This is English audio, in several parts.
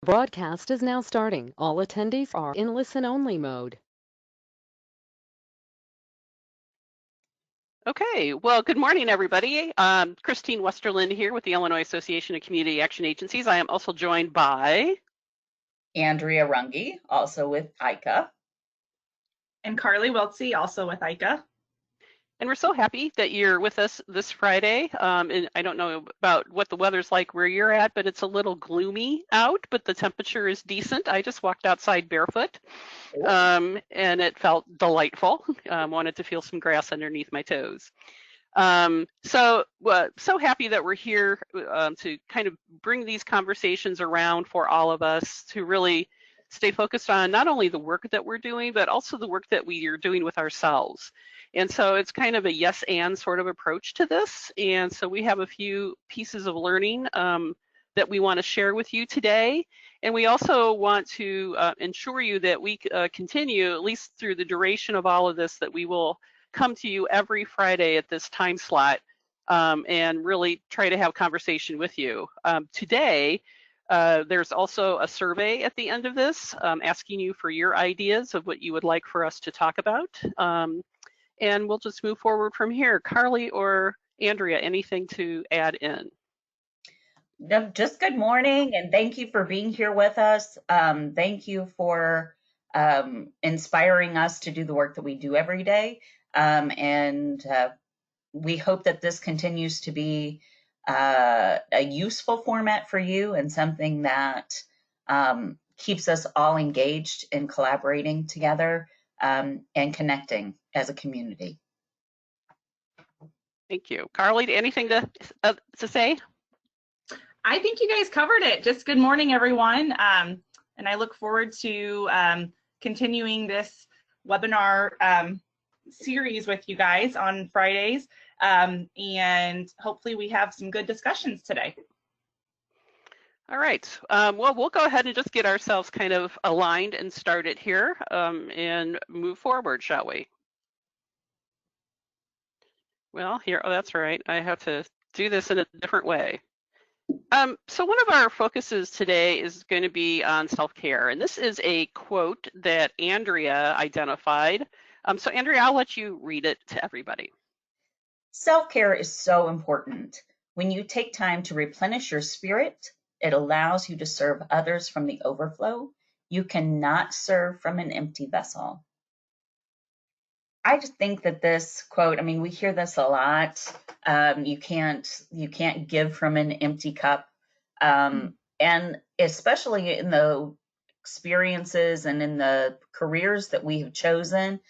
Broadcast is now starting. All attendees are in listen-only mode. Okay, well, good morning, everybody. Christine Westerlund here with the Illinois Association of Community Action Agencies. I am also joined by Andrea Runge, also with ICA. And Carly Wiltsey, also with ICA. And we're so happy that you're with us this Friday. And I don't know about what the weather's like where you're at, but it's a little gloomy out, but the temperature is decent. I just walked outside barefoot, and it felt delightful. Wanted to feel some grass underneath my toes. So happy that we're here to kind of bring these conversations around for all of us to really stay focused on not only the work that we're doing, but also the work that we are doing with ourselves. And so it's kind of a yes and sort of approach to this. And so we have a few pieces of learning that we want to share with you today. And we also want to ensure you that we continue, at least through the duration of all of this, that we will come to you every Friday at this time slot and really try to have conversation with you. Today, there's also a survey at the end of this asking you for your ideas of what you would like for us to talk about. And we'll just move forward from here. Carly or Andrea, anything to add in? No, just good morning, and thank you for being here with us. Thank you for inspiring us to do the work that we do every day. And we hope that this continues to be a useful format for you and something that keeps us all engaged in collaborating together and connecting as a community. Thank you. Carly, anything to say? I think you guys covered it. Just good morning, everyone. And I look forward to continuing this webinar series with you guys on Fridays. And hopefully we have some good discussions today. All right, well, we'll go ahead and just get ourselves kind of aligned and started here and move forward, shall we? Well, here, oh, that's right. I have to do this in a different way. So one of our focuses today is going to be on self-care, and this is a quote that Andrea identified. So Andrea, I'll let you read it to everybody. Self-care is so important. When you take time to replenish your spirit, it allows you to serve others from the overflow. You cannot serve from an empty vessel. I just think that this quote, I mean, we hear this a lot. You can't give from an empty cup. And especially in the experiences and in the careers that we have chosen,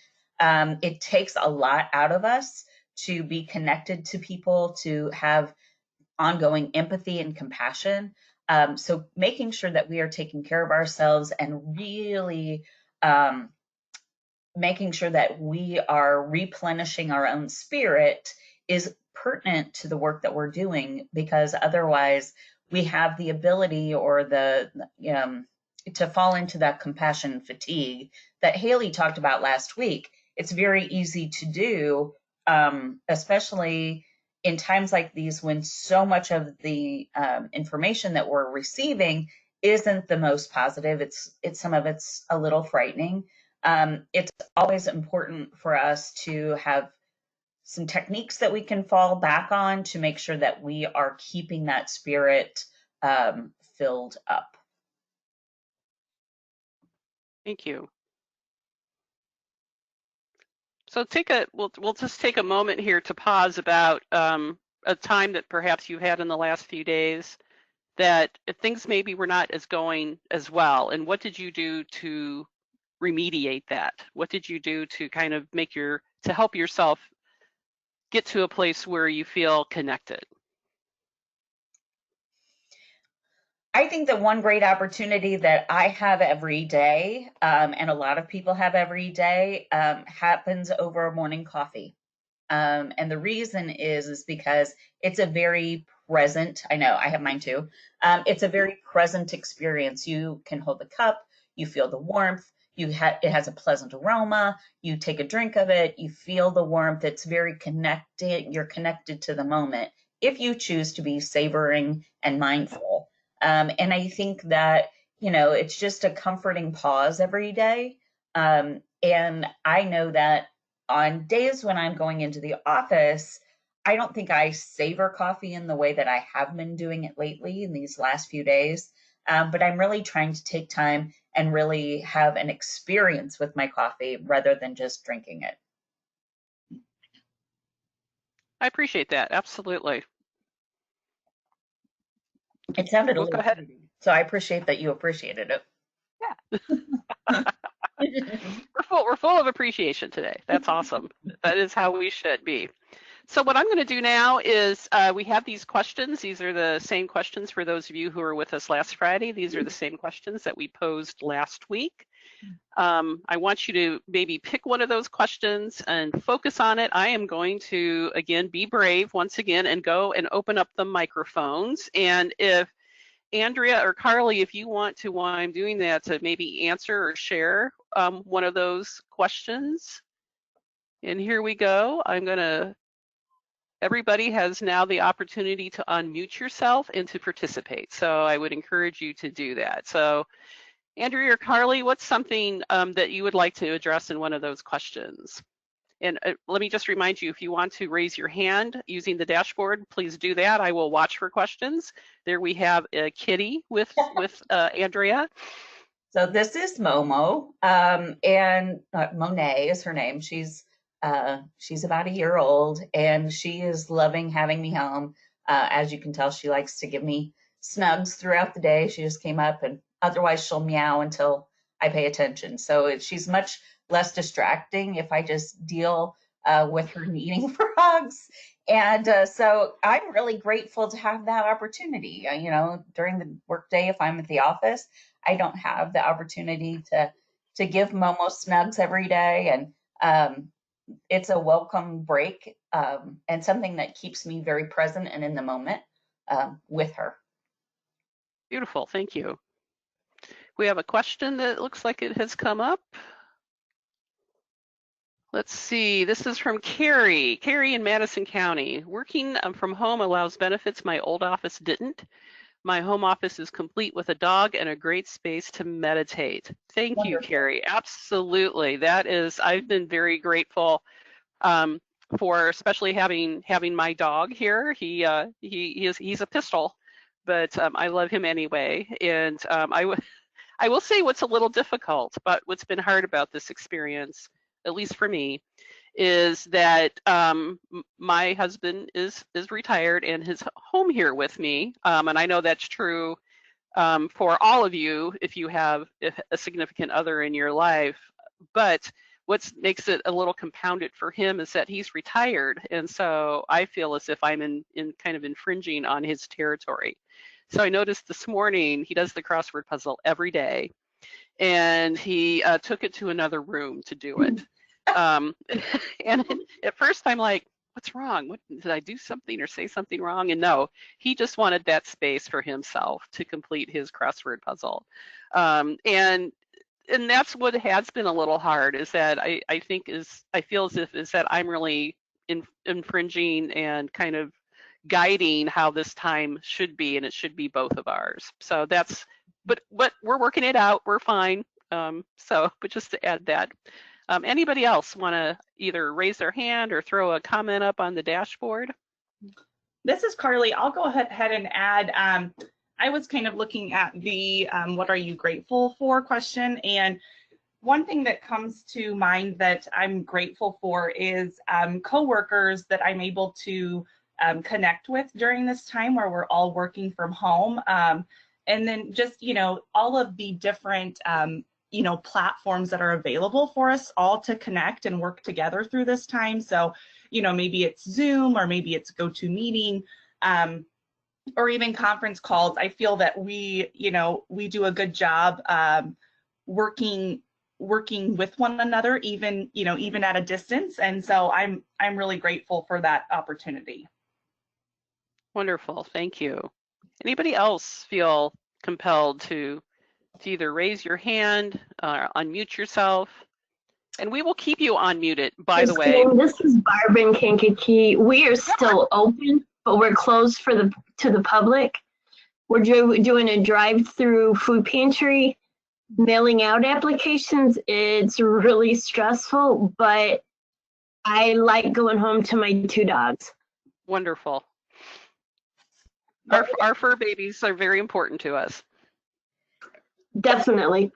it takes a lot out of us to be connected to people, to have ongoing empathy and compassion. So making sure that we are taking care of ourselves and really making sure that we are replenishing our own spirit is pertinent to the work that we're doing, because otherwise we have the ability or the to fall into that compassion fatigue that Haley talked about last week. It's very easy to do, especially in times like these when so much of the information that we're receiving isn't the most positive. It's some of it's a little frightening. It's always important for us to have some techniques that we can fall back on to make sure that we are keeping that spirit filled up. Thank you. So we'll just take a moment here to pause about a time that perhaps you've had in the last few days that things maybe were not as going as well. And what did you do to remediate that? What did you do to kind of to help yourself get to a place where you feel connected? I think that one great opportunity that I have every day, and a lot of people have every day, happens over morning coffee. And the reason is because it's a very present, I know, I have mine too. It's a very present experience. You can hold the cup, you feel the warmth, it has a pleasant aroma, you take a drink of it, you feel the warmth, it's very connected, you're connected to the moment if you choose to be savoring and mindful. And I think that, it's just a comforting pause every day. And I know that on days when I'm going into the office, I don't think I savor coffee in the way that I have been doing it lately in these last few days. But I'm really trying to take time and really have an experience with my coffee rather than just drinking it. I appreciate that. Absolutely. It sounded a Well, little go ahead. pretty, so I appreciate that you appreciated it. Yeah. We're full of appreciation today. That's awesome. That is how we should be. So what I'm going to do now is we have these questions. These are the same questions for those of you who were with us last Friday. These are the same questions that we posed last week. I want you to maybe pick one of those questions and focus on it. I am going to, again, be brave once again and go and open up the microphones. And if Andrea or Carly, if you want to, while I'm doing that, to maybe answer or share one of those questions. And here we go. Everybody has now the opportunity to unmute yourself and to participate. So I would encourage you to do that. So Andrea or Carly, what's something that you would like to address in one of those questions? And let me just remind you, if you want to raise your hand using the dashboard, please do that. I will watch for questions. There we have Kitty with Andrea. So this is Momo, and Monet is her name. She's about a year old, and she is loving having me home. As you can tell, she likes to give me snugs throughout the day. She just came up, and otherwise she'll meow until I pay attention. So she's much less distracting if I just deal with her needing for hugs. And so I'm really grateful to have that opportunity. During the workday, if I'm at the office, I don't have the opportunity to give Momo snugs every day. And it's a welcome break and something that keeps me very present and in the moment with her. Beautiful, thank you. We have a question that looks like it has come up. Let's see, this is from Carrie. Carrie in Madison County. Working from home allows benefits my old office didn't. My home office is complete with a dog and a great space to meditate. Thank you, Carrie. Absolutely. That is, I've been very grateful for especially having my dog here. He's a pistol, but I love him anyway. And I will say what's a little difficult, but what's been hard about this experience, at least for me, is that my husband is retired and is home here with me. And I know that's true for all of you if you have a significant other in your life. But what makes it a little compounded for him is that he's retired. And so I feel as if I'm in kind of infringing on his territory. So I noticed this morning he does the crossword puzzle every day. And he took it to another room to do it. And at first I'm like, what's wrong? Did I do something or say something wrong? And no, he just wanted that space for himself to complete his crossword puzzle. And that's what has been a little hard, is that I feel as if is that I'm really infringing and kind of guiding how this time should be, and it should be both of ours. So but we're working it out. We're fine. But just to add that. Anybody else want to either raise their hand or throw a comment up on the dashboard? This is Carly. I'll go ahead and add, I was kind of looking at the what are you grateful for question, and one thing that comes to mind that I'm grateful for is coworkers that I'm able to connect with during this time where we're all working from home. And then just, all of the different platforms that are available for us all to connect and work together through this time. So, maybe it's Zoom or maybe it's GoToMeeting or even conference calls. I feel that we do a good job working with one another, even at a distance. And so I'm really grateful for that opportunity. Wonderful, thank you. Anybody else feel compelled to either raise your hand or unmute yourself? And we will keep you unmuted, by the way. This is Barbara in Kankakee. We are still open, but we're closed to the public. we're doing a drive-through food pantry, mailing out applications. It's really stressful, but I like going home to my 2 dogs. Wonderful. Our fur babies are very important to us. Definitely.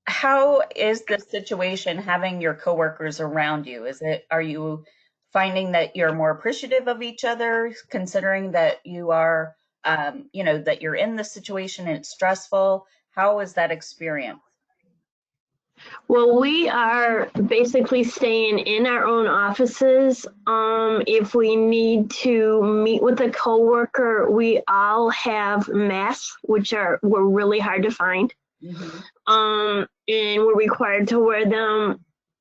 How is the situation having your coworkers around you? Are you finding that you're more appreciative of each other, considering that you are, that you're in the situation and it's stressful? How is that experience? Well, we are basically staying in our own offices. If we need to meet with a coworker, we all have masks, which were really hard to find. Mm-hmm. And we're required to wear them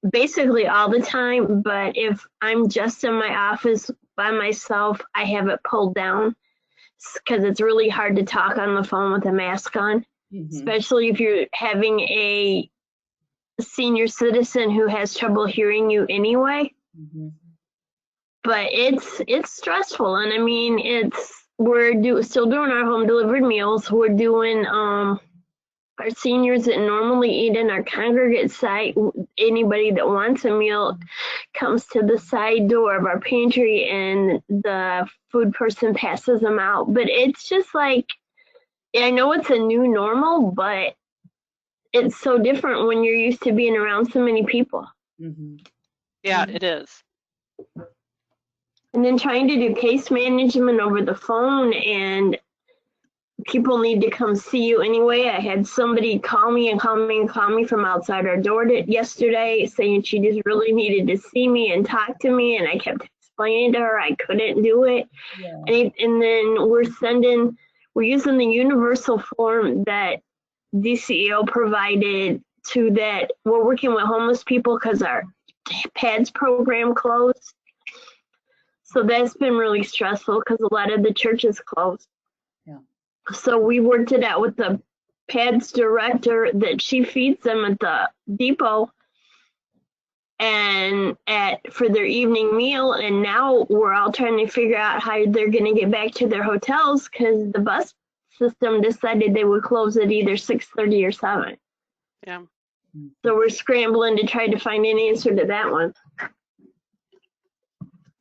basically all the time. But if I'm just in my office by myself, I have it pulled down because it's really hard to talk on the phone with a mask on, especially if you're having a senior citizen who has trouble hearing you anyway. But it's stressful, and I mean we're still doing our home delivered meals. We're doing our seniors that normally eat in our congregate site. Anybody that wants a meal comes to the side door of our pantry, and the food person passes them out. But it's just like, I know it's a new normal, but it's so different when you're used to being around so many people. Yeah, it is. And then trying to do case management over the phone, and people need to come see you anyway. I had somebody call me from outside our door yesterday saying she just really needed to see me and talk to me, and I kept explaining to her I couldn't do it. Yeah. And then we're using the universal form that DCEO provided that we're working with homeless people because our PADS program closed. So that's been really stressful because a lot of the churches closed. Yeah. So we worked it out with the PADS director that she feeds them at the depot and for their evening meal. And now we're all trying to figure out how they're going to get back to their hotels because the bus system decided they would close at either 6:30 or 7. Yeah. So we're scrambling to try to find an answer to that one.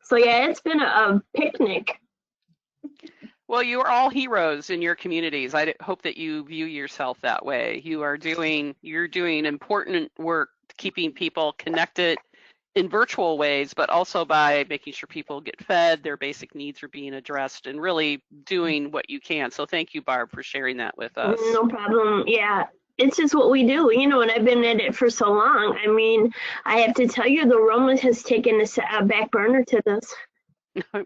So yeah, it's been a picnic. Well, you are all heroes in your communities. I hope that you view yourself that way. You're doing important work keeping people connected in virtual ways, but also by making sure people get fed, their basic needs are being addressed, and really doing what you can. So thank you, Barb, for sharing that with us. No problem. Yeah, it's just what we do, and I've been at it for so long. I mean, I have to tell you, the Roma has taken a back burner to this.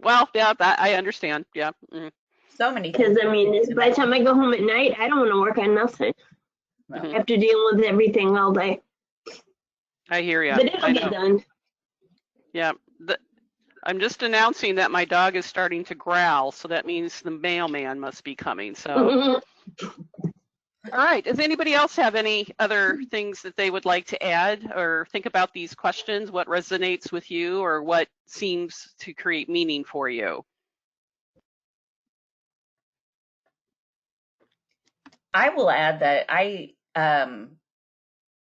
Well, yeah, I understand. Yeah. So many things. Because, I mean, by the time I go home at night, I don't want to work on nothing. After dealing with everything all day. I hear you. But it'll get done. Yeah, I'm just announcing that my dog is starting to growl, so that means the mailman must be coming. So, all right. Does anybody else have any other things that they would like to add or think about these questions? What resonates with you or what seems to create meaning for you? I will add that I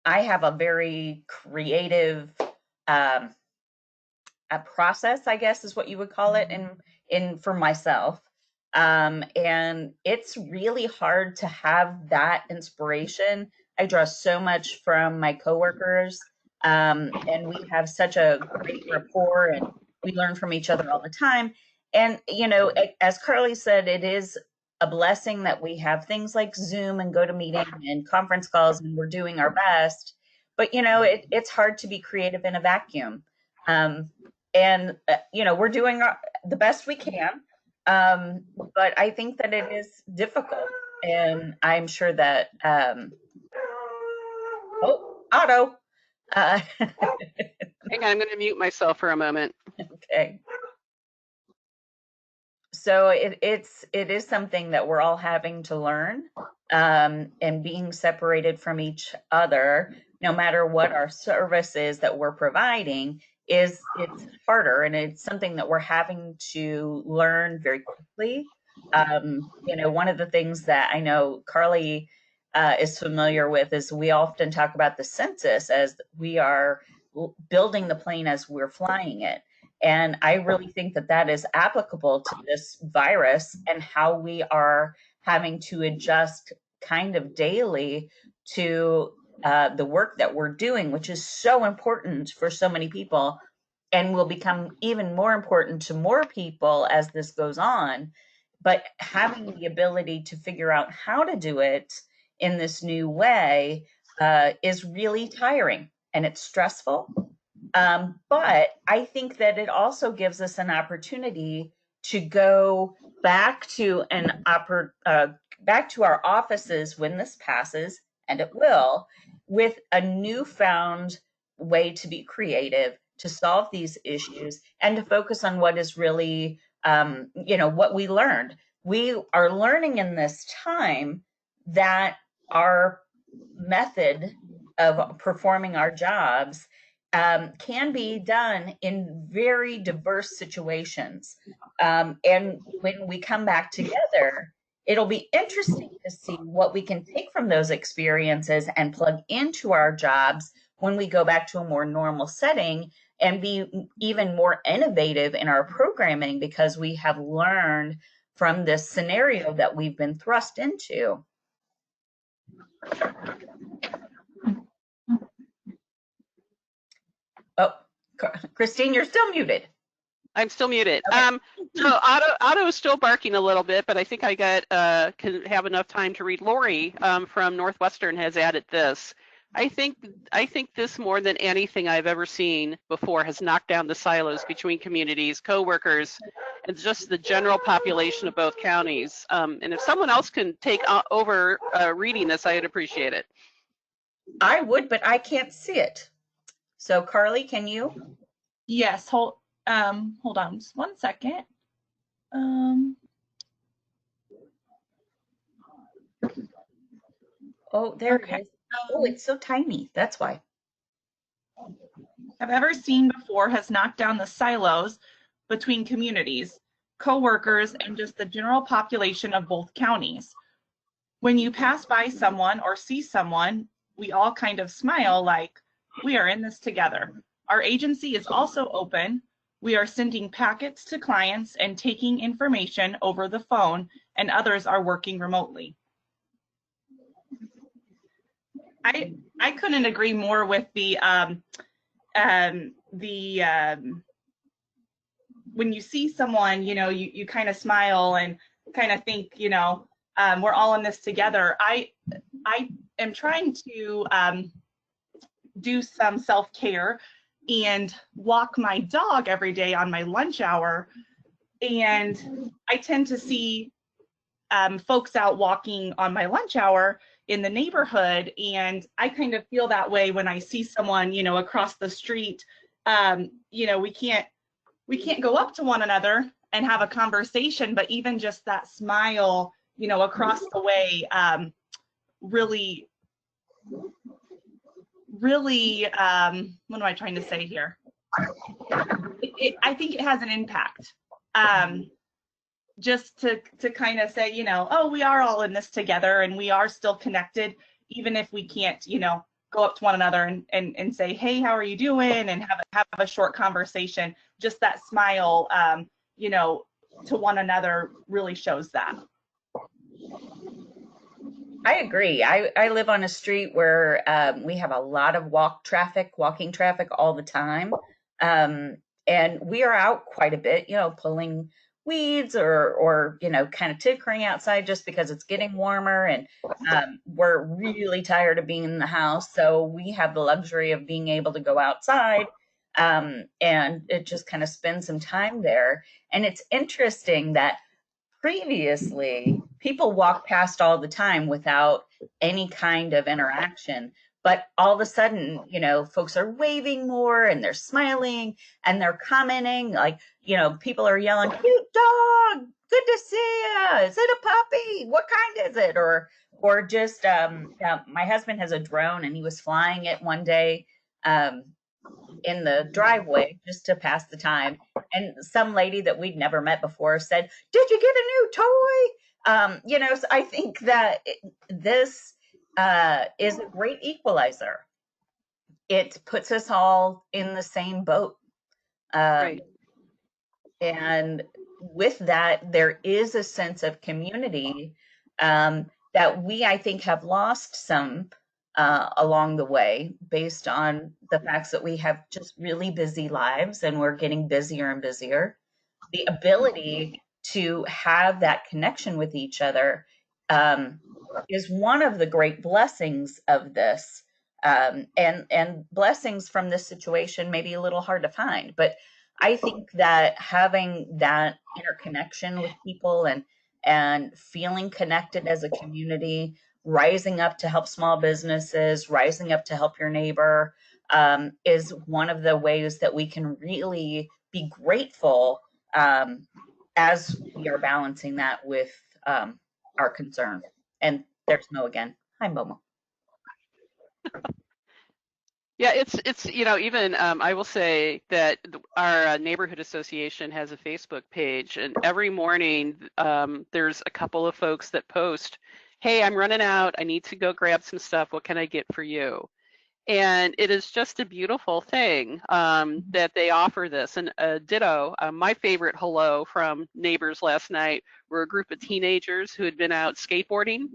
have a very creative a process, I guess is what you would call it in for myself. And it's really hard to have that inspiration. I draw so much from my coworkers, and we have such a great rapport, and we learn from each other all the time. And, as Carly said, it is a blessing that we have things like Zoom and GoToMeeting and conference calls, and we're doing our best. But, it's hard to be creative in a vacuum. And, we're doing the best we can. But I think that it is difficult. And I'm sure that, Otto. Hang on, I'm going to mute myself for a moment. Okay. So it is something that we're all having to learn, and being separated from each other, no matter what our service is that we're providing, it's harder, and it's something that we're having to learn very quickly. One of the things that I know Carly is familiar with is we often talk about the census as we are building the plane as we're flying it. And I really think that that is applicable to this virus and how we are having to adjust kind of daily to the work that we're doing, which is so important for so many people and will become even more important to more people as this goes on. But having the ability to figure out how to do it in this new way is really tiring and it's stressful. But I think that it also gives us an opportunity to go back to back to our offices when this passes, and it will, with a newfound way to be creative, to solve these issues, and to focus on what is really, what we learned. We are learning in this time that our method of performing our jobs can be done in very diverse situations. And when we come back together, it'll be interesting to see what we can take from those experiences and plug into our jobs when we go back to a more normal setting and be even more innovative in our programming because we have learned from this scenario that we've been thrust into. Oh, Christine, you're still muted. I'm still muted. Okay. So Otto is still barking a little bit, but I think I can have enough time to read. Lori from Northwestern has added this. I think this more than anything I've ever seen before has knocked down the silos between communities, coworkers, and just the general population of both counties. And if someone else can take over reading this, I'd appreciate it. I would, but I can't see it. So Carly, can you? Yes, hold on just 1 second. Oh, there Okay. it is. Oh, it's so tiny. That's why. I've ever seen before has knocked down the silos between communities, co-workers, and just the general population of both counties. When you pass by someone or see someone, we all kind of smile like, we are in this together. Our agency is also open. We are sending packets to clients and taking information over the phone, and others are working remotely. I couldn't agree more with when you see someone, you kind of smile and kind of think, we're all in this together. I am trying to do some self-care and walk my dog every day on my lunch hour. And I tend to see folks out walking on my lunch hour in the neighborhood. And I kind of feel that way when I see someone, across the street. We can't go up to one another and have a conversation, but even just that smile, across the way, really, what am I trying to say here? I think it has an impact. Just to kind of say, oh, we are all in this together and we are still connected, even if we can't, go up to one another and say, hey, how are you doing? And have a short conversation. Just that smile, to one another really shows that. I agree. I live on a street where we have a lot of walking traffic all the time. And we are out quite a bit, pulling weeds or kind of tinkering outside just because it's getting warmer and we're really tired of being in the house. So we have the luxury of being able to go outside and it just kind of spend some time there. And it's interesting that previously people walk past all the time without any kind of interaction. But all of a sudden, folks are waving more and they're smiling and they're commenting like, people are yelling, cute dog, good to see you. Is it a puppy? What kind is it? Or just, my husband has a drone and he was flying it one day in the driveway just to pass the time. And some lady that we'd never met before said, "Did you get a new toy?" So I think that this is a great equalizer. It puts us all in the same boat. Right. And with that, there is a sense of community that we, I think, have lost some along the way based on the facts that we have just really busy lives and we're getting busier and busier. The ability to have that connection with each other is one of the great blessings of this. And blessings from this situation may be a little hard to find, but I think that having that interconnection with people and feeling connected as a community, rising up to help small businesses, rising up to help your neighbor, is one of the ways that we can really be grateful as we are balancing that with our concern. And there's Mo again. Hi, Momo. Yeah, it's even I will say that our neighborhood association has a Facebook page, and every morning there's a couple of folks that post, "Hey, I'm running out. I need to go grab some stuff. What can I get for you?" And it is just a beautiful thing that they offer this. And ditto, my favorite hello from neighbors last night were a group of teenagers who had been out skateboarding.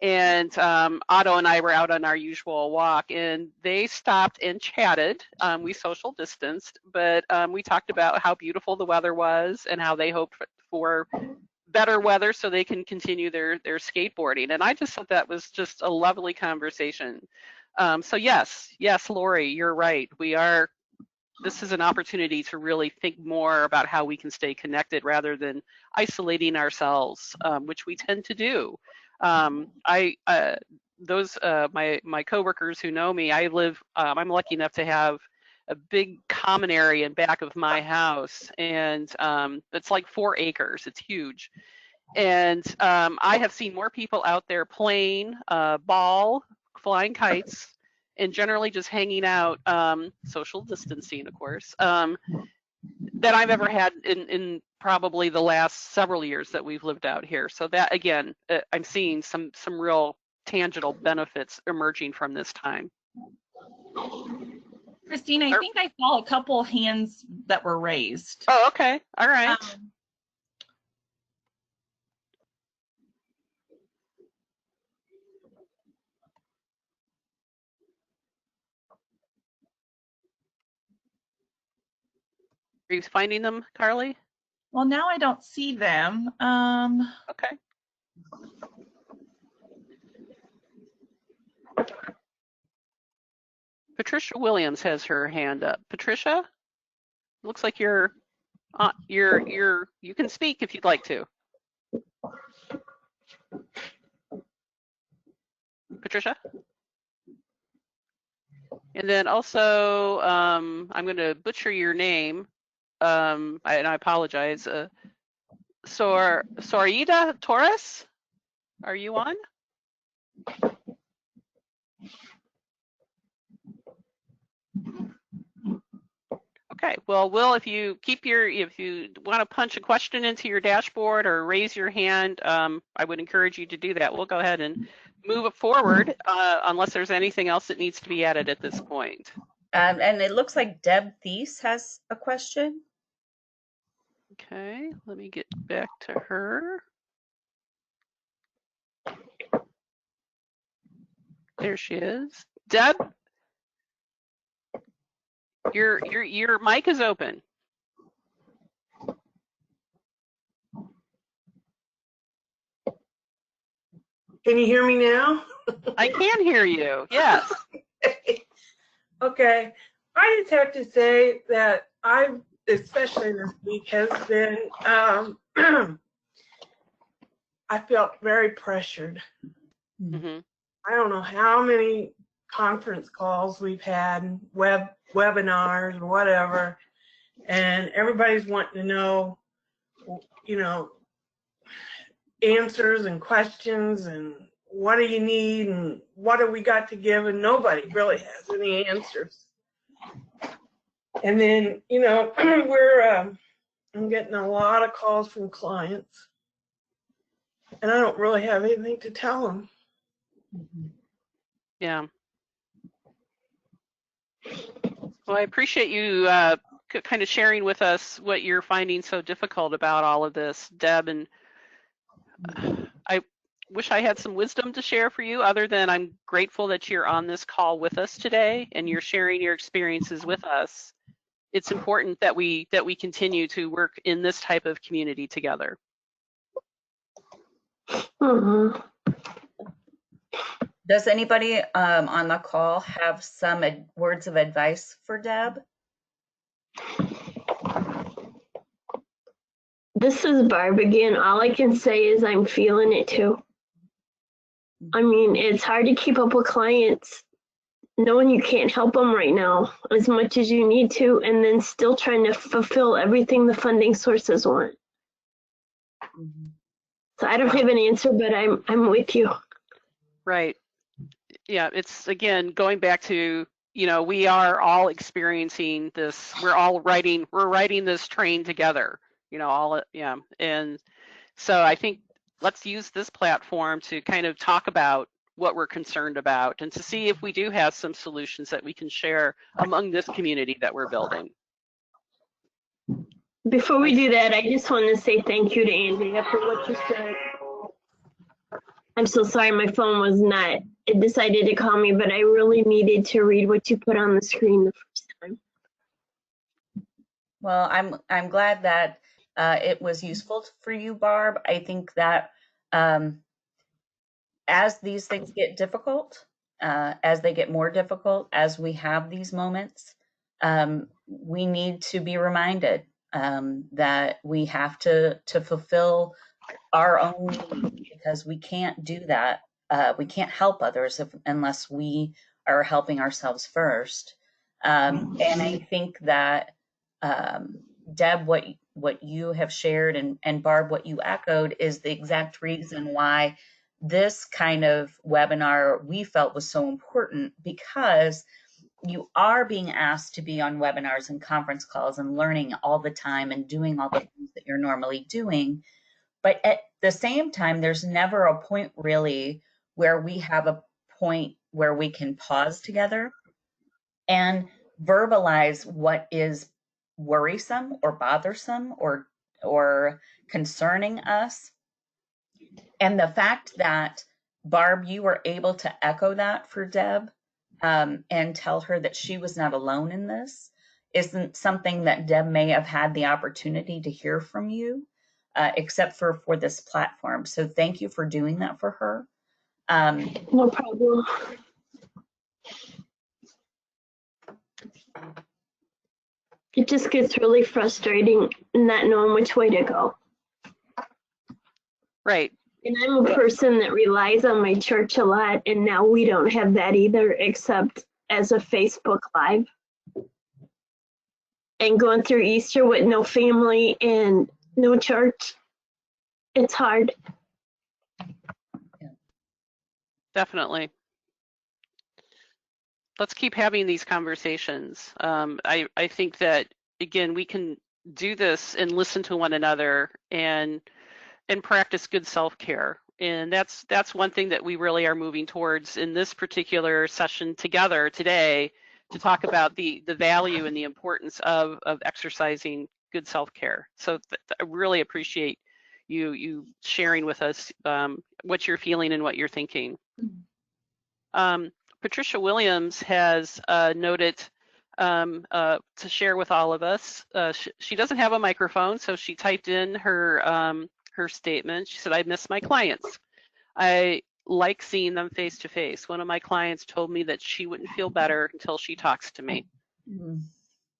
And Otto and I were out on our usual walk, and they stopped and chatted. We social distanced, but we talked about how beautiful the weather was and how they hoped for better weather so they can continue their skateboarding. And I just thought that was just a lovely conversation. So yes, Lori, you're right. This is an opportunity to really think more about how we can stay connected rather than isolating ourselves, which we tend to do. My coworkers who know me, I'm lucky enough to have a big common area in back of my house, and it's like 4 acres. It's huge. And I have seen more people out there playing ball, flying kites, and generally just hanging out, social distancing, of course, that I've ever had in probably the last several years that we've lived out here. So that, again, I'm seeing some real tangible benefits emerging from this time. Christine, I think I saw a couple hands that were raised. Oh, okay. All right. Are you finding them, Carly? Well, now I don't see them. Okay. Patricia Williams has her hand up. Patricia, looks like you can speak if you'd like to. Patricia? And then also, I'm going to butcher your name, and I apologize. Sorida Torres, are you on? Okay, well, Will, if you want to punch a question into your dashboard or raise your hand, I would encourage you to do that. We'll go ahead and move it forward unless there's anything else that needs to be added at this point. And it looks like Deb Thies has a question. Okay, let me get back to her. There she is. Deb, your mic is open. Can you hear me now? I can hear you, yes. Okay. I just have to say that especially this week, has been, I felt very pressured. Mm-hmm. I don't know how many conference calls we've had, webinars or whatever, and everybody's wanting to know, answers and questions and what do you need and what do we got to give, and nobody really has any answers. And then, I'm getting a lot of calls from clients, and I don't really have anything to tell them. Yeah. Well, I appreciate you kind of sharing with us what you're finding so difficult about all of this, Deb. And I wish I had some wisdom to share for you, other than I'm grateful that you're on this call with us today and you're sharing your experiences with us. It's important that we continue to work in this type of community together. Mhm. Does anybody on the call have some words of advice for Deb? This is Barb again. All I can say is I'm feeling it too. I mean, it's hard to keep up with clients knowing you can't help them right now as much as you need to, and then still trying to fulfill everything the funding sources want. So I don't have an answer, but I'm with you. Right. Yeah, it's again going back to, we are all experiencing this. We're riding this train together, yeah. And so I think let's use this platform to kind of talk about what we're concerned about and to see if we do have some solutions that we can share among this community that we're building. Before we do that, I just want to say thank you to Andrea for what you said. I'm so sorry my phone was not, it decided to call me, but I really needed to read what you put on the screen the first time. Well, I'm glad that it was useful for you, Barb. I think that as these things get difficult, as they get more difficult, as we have these moments, we need to be reminded that we have to fulfill our own needs, because we can't do that. We can't help others unless we are helping ourselves first. And I think that Deb, what you have shared, and Barb, what you echoed, is the exact reason why this kind of webinar we felt was so important, because you are being asked to be on webinars and conference calls and learning all the time and doing all the things that you're normally doing. But at the same time, there's never a point really where we have a point where we can pause together and verbalize what is worrisome or bothersome or concerning us. And the fact that, Barb, you were able to echo that for Deb and tell her that she was not alone in this isn't something that Deb may have had the opportunity to hear from you, except for this platform. So thank you for doing that for her. No problem. It just gets really frustrating not knowing which way to go. Right. And I'm a person that relies on my church a lot, and now we don't have that either, except as a Facebook Live. And going through Easter with no family and no church, it's hard. Definitely. Let's keep having these conversations. I think that, again, we can do this and listen to one another and practice good self-care. And that's one thing that we really are moving towards in this particular session together today, to talk about the value and the importance of exercising good self-care. So I really appreciate you sharing with us what you're feeling and what you're thinking. Patricia Williams has noted to share with all of us. She doesn't have a microphone, so she typed in her her statement. She said, "I miss my clients. I like seeing them face to face. One of my clients told me that she wouldn't feel better until she talks to me."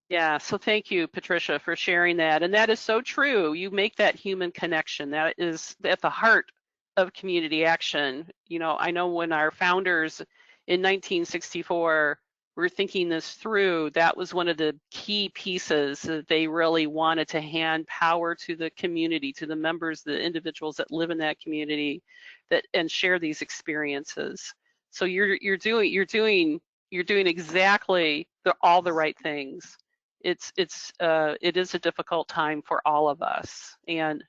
Yeah, so thank you, Patricia, for sharing that. And that is so true. You make that human connection. That is at the heart of community action. I know when our founders in 1964 were thinking this through, that was one of the key pieces that they really wanted to hand power to the community, to the members, the individuals that live in that community, and share these experiences. So you're doing exactly all the right things. it is a difficult time for all of us, and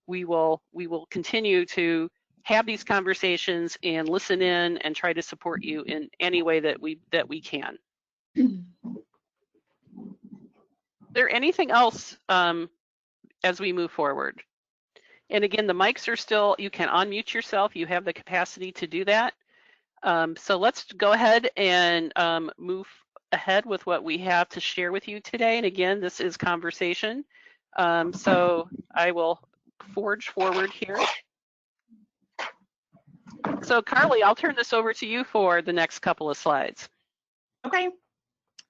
we will continue to have these conversations and listen in and try to support you in any way that we can. Is there anything else as we move forward? And again, the mics are still, you can unmute yourself. You have the capacity to do that. So let's go ahead and move ahead with what we have to share with you today. And again, this is conversation. So I will forge forward here. So Carly, I'll turn this over to you for the next couple of slides. Okay.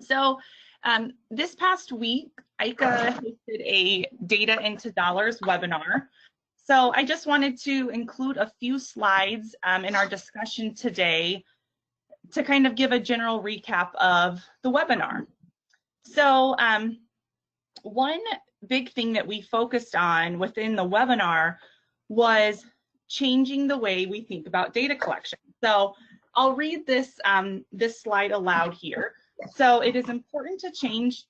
So this past week, ICA hosted a Data into Dollars webinar. So I just wanted to include a few slides in our discussion today to kind of give a general recap of the webinar. So one big thing that we focused on within the webinar was changing the way we think about data collection. So I'll read this, this slide aloud here. So it is important to change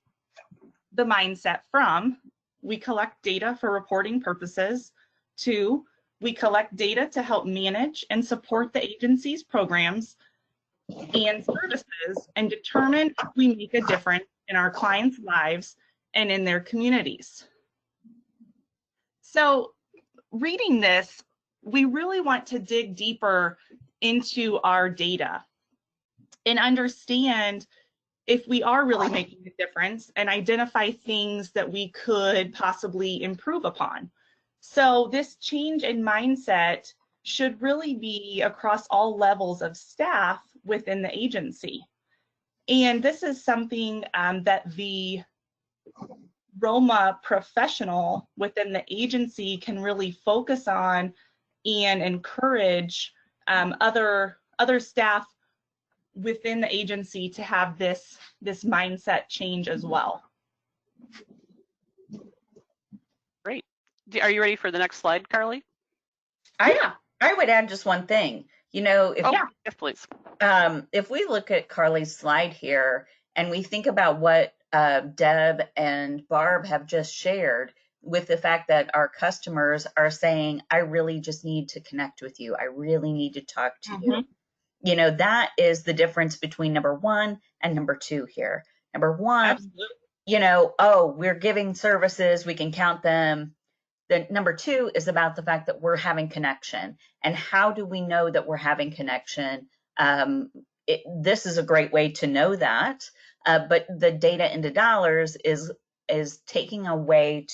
the mindset from we collect data for reporting purposes to we collect data to help manage and support the agency's programs and services and determine if we make a difference in our clients' lives and in their communities. So reading this, we really want to dig deeper into our data and understand if we are really making a difference and identify things that we could possibly improve upon. So this change in mindset should really be across all levels of staff within the agency. And this is something that the Roma professional within the agency can really focus on and encourage other staff within the agency to have this mindset change as well. Great. Are you ready for the next slide, Carly? I would add just one thing. You know, if, yes, please. If we look at Carly's slide here and we think about what Deb and Barb have just shared with the fact that our customers are saying, I really just need to connect with you. I really need to talk to you. You know, that is the difference between number one and number two here. Number one, absolutely. You know, oh, we're giving services, we can count them. The number two is about the fact that we're having connection. And how do we know that we're having connection? This is a great way to know that. But the data into dollars is taking a way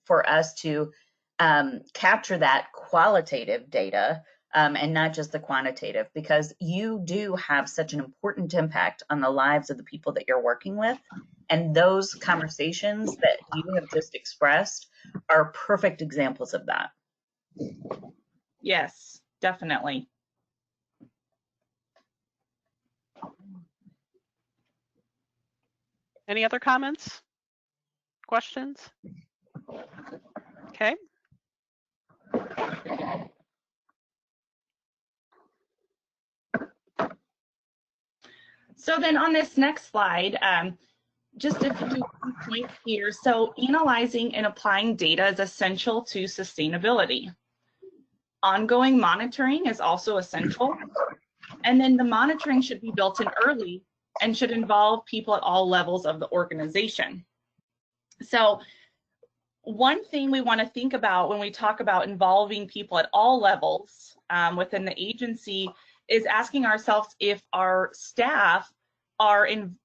for us to capture that qualitative data and not just the quantitative, because you do have such an important impact on the lives of the people that you're working with. And those conversations that you have just expressed are perfect examples of that. Yes, definitely. Any other comments? Questions? Okay. So then on this next slide, just a few points here. So analyzing and applying data is essential to sustainability. Ongoing monitoring is also essential. And then the monitoring should be built in early and should involve people at all levels of the organization. So one thing we want to think about when we talk about involving people at all levels within the agency is asking ourselves if our staff are involved,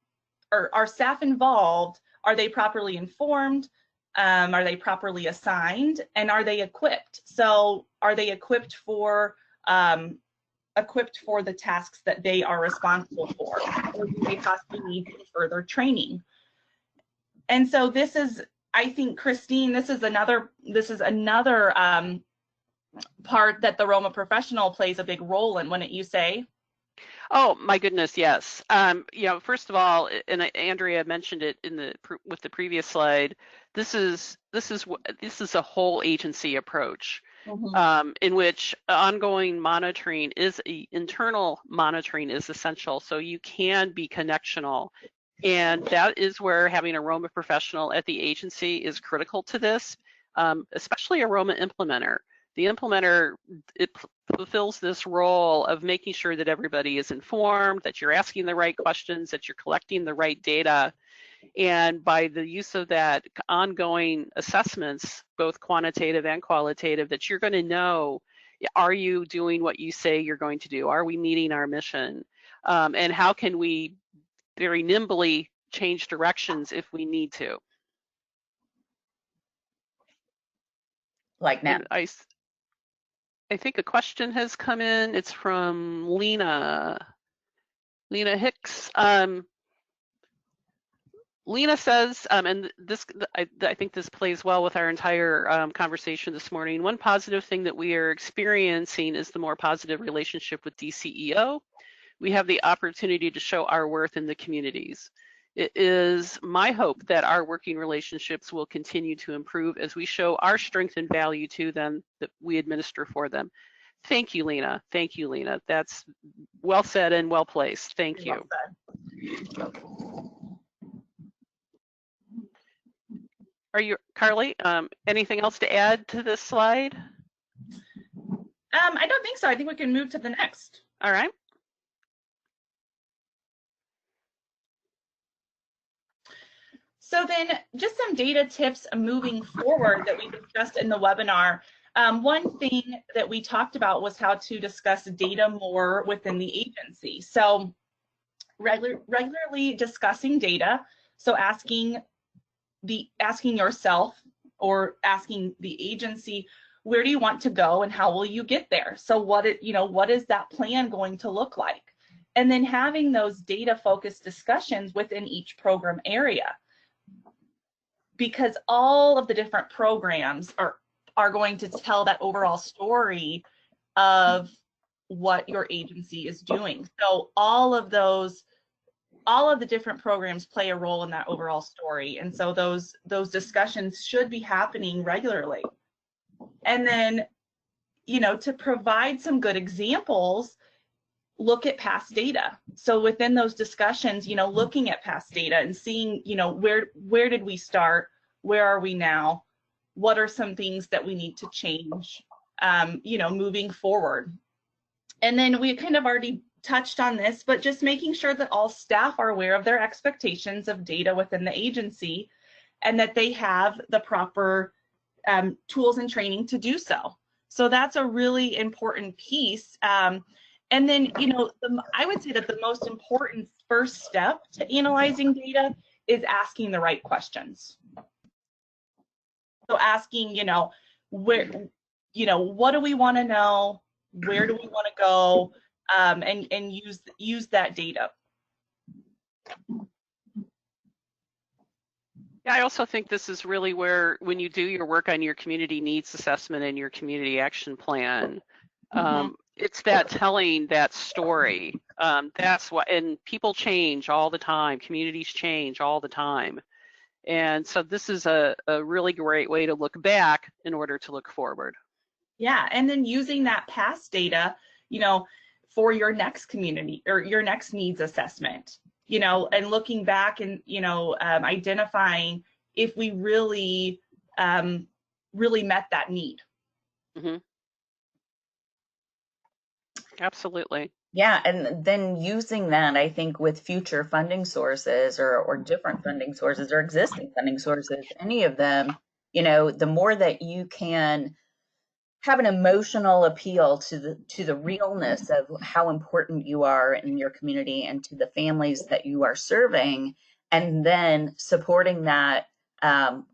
are they properly informed, are they properly assigned, and are they equipped? So are they equipped for the tasks that they are responsible for, or do they possibly need further training? And so this is, I think, Christine, this is another part that the Roma professional plays a big role in, wouldn't you say? Oh my goodness, yes. You know, first of all, and Andrea mentioned it with the previous slide. This is a whole agency approach, in which ongoing monitoring internal monitoring is essential. So you can be connectional And that is where having a Roma professional at the agency is critical to this, especially a Roma implementer. The implementer, it fulfills this role of making sure that everybody is informed, that you're asking the right questions, that you're collecting the right data. And by the use of that ongoing assessments, both quantitative and qualitative, that you're going to know, are you doing what you say you're going to do? Are we meeting our mission? And how can we very nimbly change directions if we need to? Like now. And I think a question has come in. It's from Lena Hicks. Lena says, and this, I think this plays well with our entire conversation this morning. One positive thing that we are experiencing is the more positive relationship with DCEO. We have the opportunity to show our worth in the communities. It is my hope that our working relationships will continue to improve as we show our strength and value to them that we administer for them. Thank you, Lena. Thank you, Lena. That's well said and well placed. Thank you. Are you, Carly, anything else to add to this slide? I don't think so. I think we can move to the next. All right. So then just some data tips moving forward that we discussed in the webinar. One thing that we talked about was how to discuss data more within the agency. So regularly discussing data. So asking yourself or asking the agency, where do you want to go and how will you get there? So what is that plan going to look like? And then having those data focused discussions within each program area, because all of the different programs are going to tell that overall story of what your agency is doing. So all of the different programs play a role in that overall story. And so those discussions should be happening regularly. And then, to provide some good examples, look at past data. So within those discussions, looking at past data and seeing, where did we start? Where are we now? What are some things that we need to change, moving forward? And then we kind of already touched on this, but just making sure that all staff are aware of their expectations of data within the agency and that they have the proper tools and training to do so. So that's a really important piece. And then, I would say that the most important first step to analyzing data is asking the right questions. So asking, where, what do we want to know? Where do we want to go? And use that data. Yeah, I also think this is really where, when you do your work on your community needs assessment and your community action plan, it's that telling that story. That's what, and people change all the time. Communities change all the time. And so this is a really great way to look back in order to look forward. Yeah, and then using that past data, for your next community or your next needs assessment, and looking back and, identifying if we really, really met that need. Mm-hmm. Absolutely. Yeah, and then using that, I think, with future funding sources or different funding sources or existing funding sources, any of them, the more that you can have an emotional appeal to the realness of how important you are in your community and to the families that you are serving, and then supporting that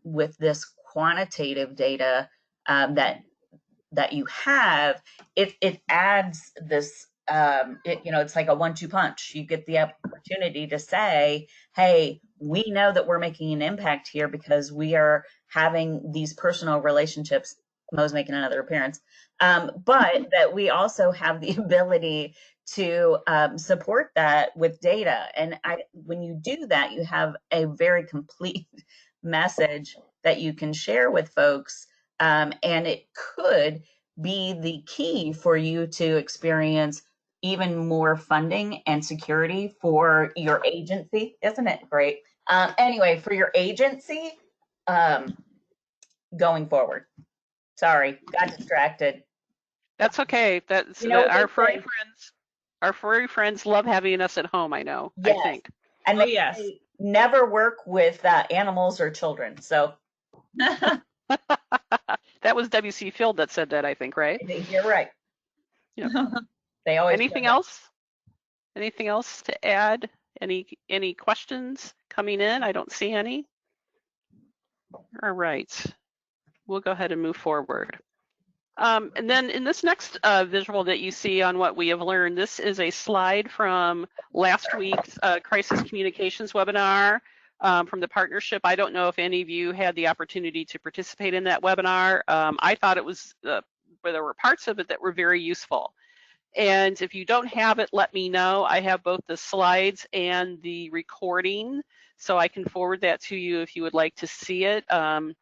with this quantitative data that you have, it adds this, it's like a 1-2 punch. You get the opportunity to say, hey, we know that we're making an impact here because we are having these personal relationships. Mo's making another appearance, but that we also have the ability to support that with data. And when you do that, you have a very complete message that you can share with folks. And it could be the key for you to experience, even more funding and security for your agency. Isn't it great? Anyway, for your agency going forward. Sorry, got distracted. That's okay. That's You know what our they furry say. friends. Our furry friends love having us at home. I know. Yes. I think. And Oh, they yes. say never work with animals or children. So That was W.C. Field that said that, I think, right? you're right. Yep. They always Anything say that. else? Anything else to add? Any questions coming in? I don't see any. All right. We'll go ahead and move forward. And then in this next visual that you see on what we have learned, this is a slide from last week's crisis communications webinar from the partnership. I don't know if any of you had the opportunity to participate in that webinar. I thought it was, where there were parts of it that were very useful. And if you don't have it, let me know. I have both the slides and the recording, so I can forward that to you if you would like to see it. And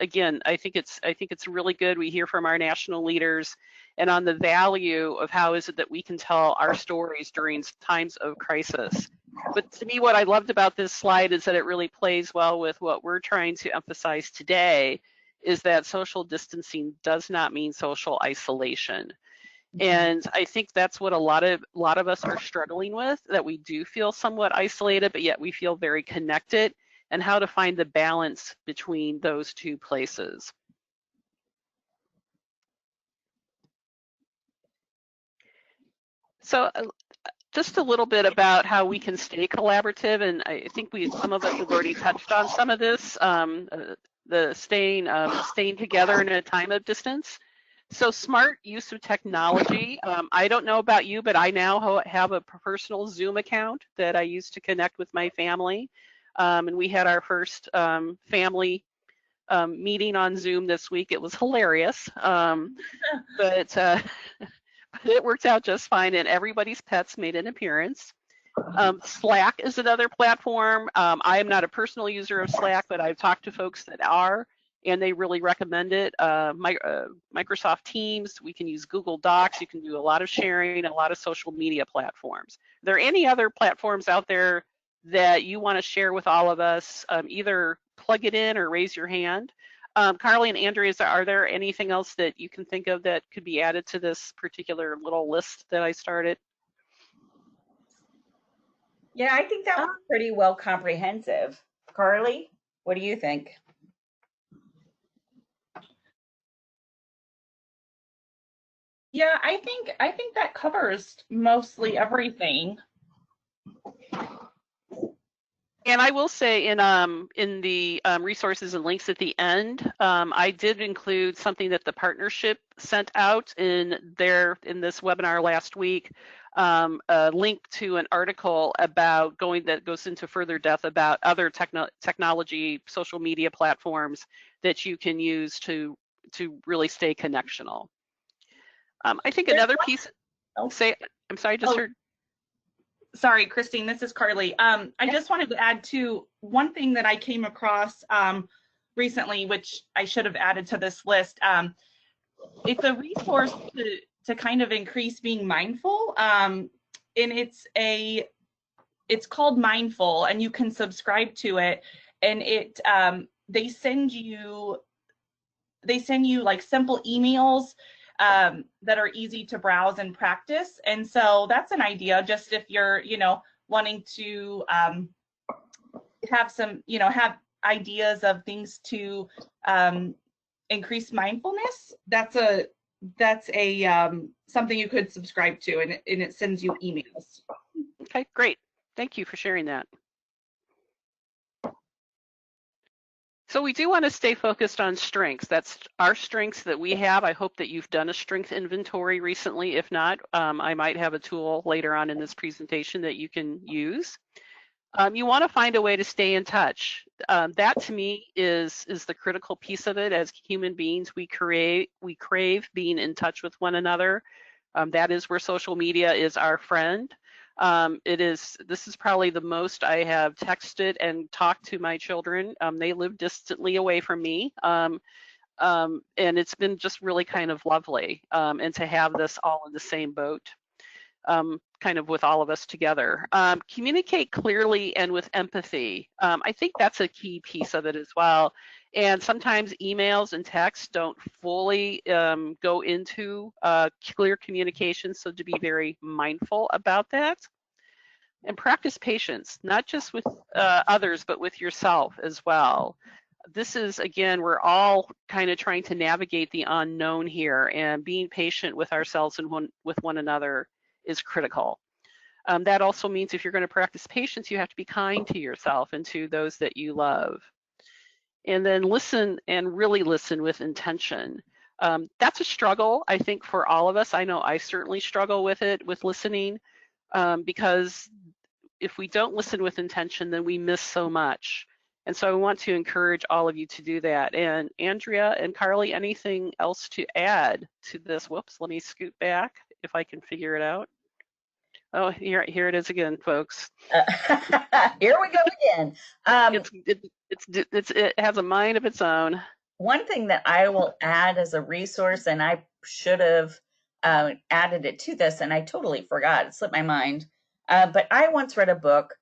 again, I think it's really good. We hear from our national leaders and on the value of how is it that we can tell our stories during times of crisis. But to me, what I loved about this slide is that it really plays well with what we're trying to emphasize today, is that social distancing does not mean social isolation. And I think that's what a lot of us are struggling with, that we do feel somewhat isolated, but yet we feel very connected, and how to find the balance between those two places. So just a little bit about how we can stay collaborative, and I think some of us have already touched on some of this, the staying together in a time of distance. So smart use of technology. I don't know about you, but I now have a personal Zoom account that I use to connect with my family. And we had our first family meeting on Zoom this week. It was hilarious, but it worked out just fine, and everybody's pets made an appearance. Slack is another platform. I am not a personal user of Slack, but I've talked to folks that are, and they really recommend it. Microsoft Teams, we can use Google Docs, you can do a lot of sharing, a lot of social media platforms. Are there any other platforms out there that you want to share with all of us? Either plug it in or raise your hand. Carly and Andrea, are there anything else that you can think of that could be added to this particular little list that I started? Yeah, I think that was pretty well comprehensive. Carly, what do you think? Yeah, I think that covers mostly everything. And I will say in the resources and links at the end, I did include something that the partnership sent out in this webinar last week, a link to an article about that goes into further depth about other technology, social media platforms that you can use to really stay connectional. I think another piece. I'm sorry, I just heard. Sorry, Christine, this is Carly. I just wanted to add to one thing that I came across recently, which I should have added to this list. It's a resource to kind of increase being mindful, and it's called Mindful, and you can subscribe to it, and they send you like simple emails that are easy to browse and practice. And so that's an idea, just if you're, wanting to have some, have ideas of things to increase mindfulness. That's something you could subscribe to, and it sends you emails. Okay, great. Thank you for sharing that. So we do want to stay focused on strengths. That's our strengths that we have. I hope that you've done a strength inventory recently. If not, I might have a tool later on in this presentation that you can use. You want to find a way to stay in touch. That to me is the critical piece of it. As human beings, we crave being in touch with one another. That is where social media is our friend. This is probably the most I have texted and talked to my children. They live distantly away from me. And it's been just really kind of lovely, and to have this all in the same boat. kind of with all of us together. Communicate clearly and with empathy. I think that's a key piece of it as well. And sometimes emails and texts don't fully go into clear communication, so to be very mindful about that. And practice patience, not just with others, but with yourself as well. This is, again, we're all kind of trying to navigate the unknown here, and being patient with ourselves and with one another is critical. That also means if you're going to practice patience, you have to be kind to yourself and to those that you love. And then listen, and really listen with intention. That's a struggle, I think, for all of us. I know I certainly struggle with it, with listening, because if we don't listen with intention, then we miss so much. And so I want to encourage all of you to do that. And Andrea and Carly, anything else to add to this? Whoops, let me scoot back if I can figure it out. Oh, here it is again, folks. Here we go again. It has a mind of its own. One thing that I will add as a resource, and I should have added it to this, and I totally forgot, it slipped my mind. But I once read a book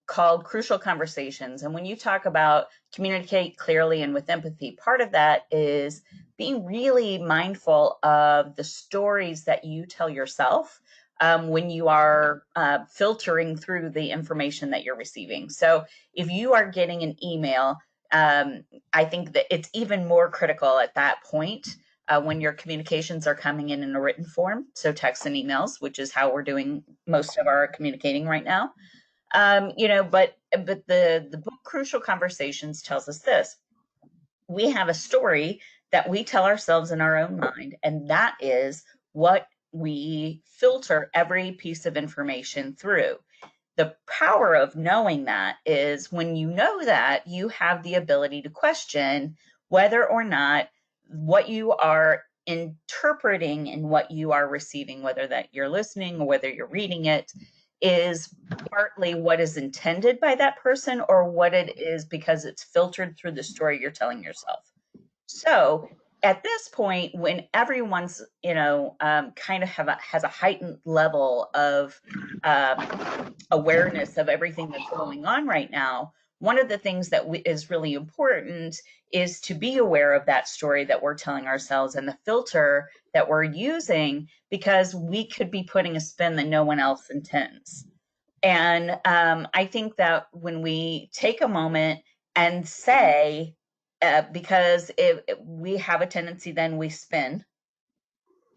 called Crucial Conversations. And when you talk about communicate clearly and with empathy, part of that is being really mindful of the stories that you tell yourself when you are filtering through the information that you're receiving. So if you are getting an email, I think that it's even more critical at that point when your communications are coming in a written form. So texts and emails, which is how we're doing most of our communicating right now. But the book Crucial Conversations tells us this. We have a story that we tell ourselves in our own mind, and that is what we filter every piece of information through. The power of knowing that is when you know that, you have the ability to question whether or not what you are interpreting and what you are receiving, whether that you're listening or whether you're reading it, is partly what is intended by that person or what it is because it's filtered through the story you're telling yourself. So at this point, when everyone's, kind of has a heightened level of awareness of everything that's going on right now, one of the things that is really important is to be aware of that story that we're telling ourselves and the filter that we're using, because we could be putting a spin that no one else intends. And I think that when we take a moment and say, because if we have a tendency, then we spin,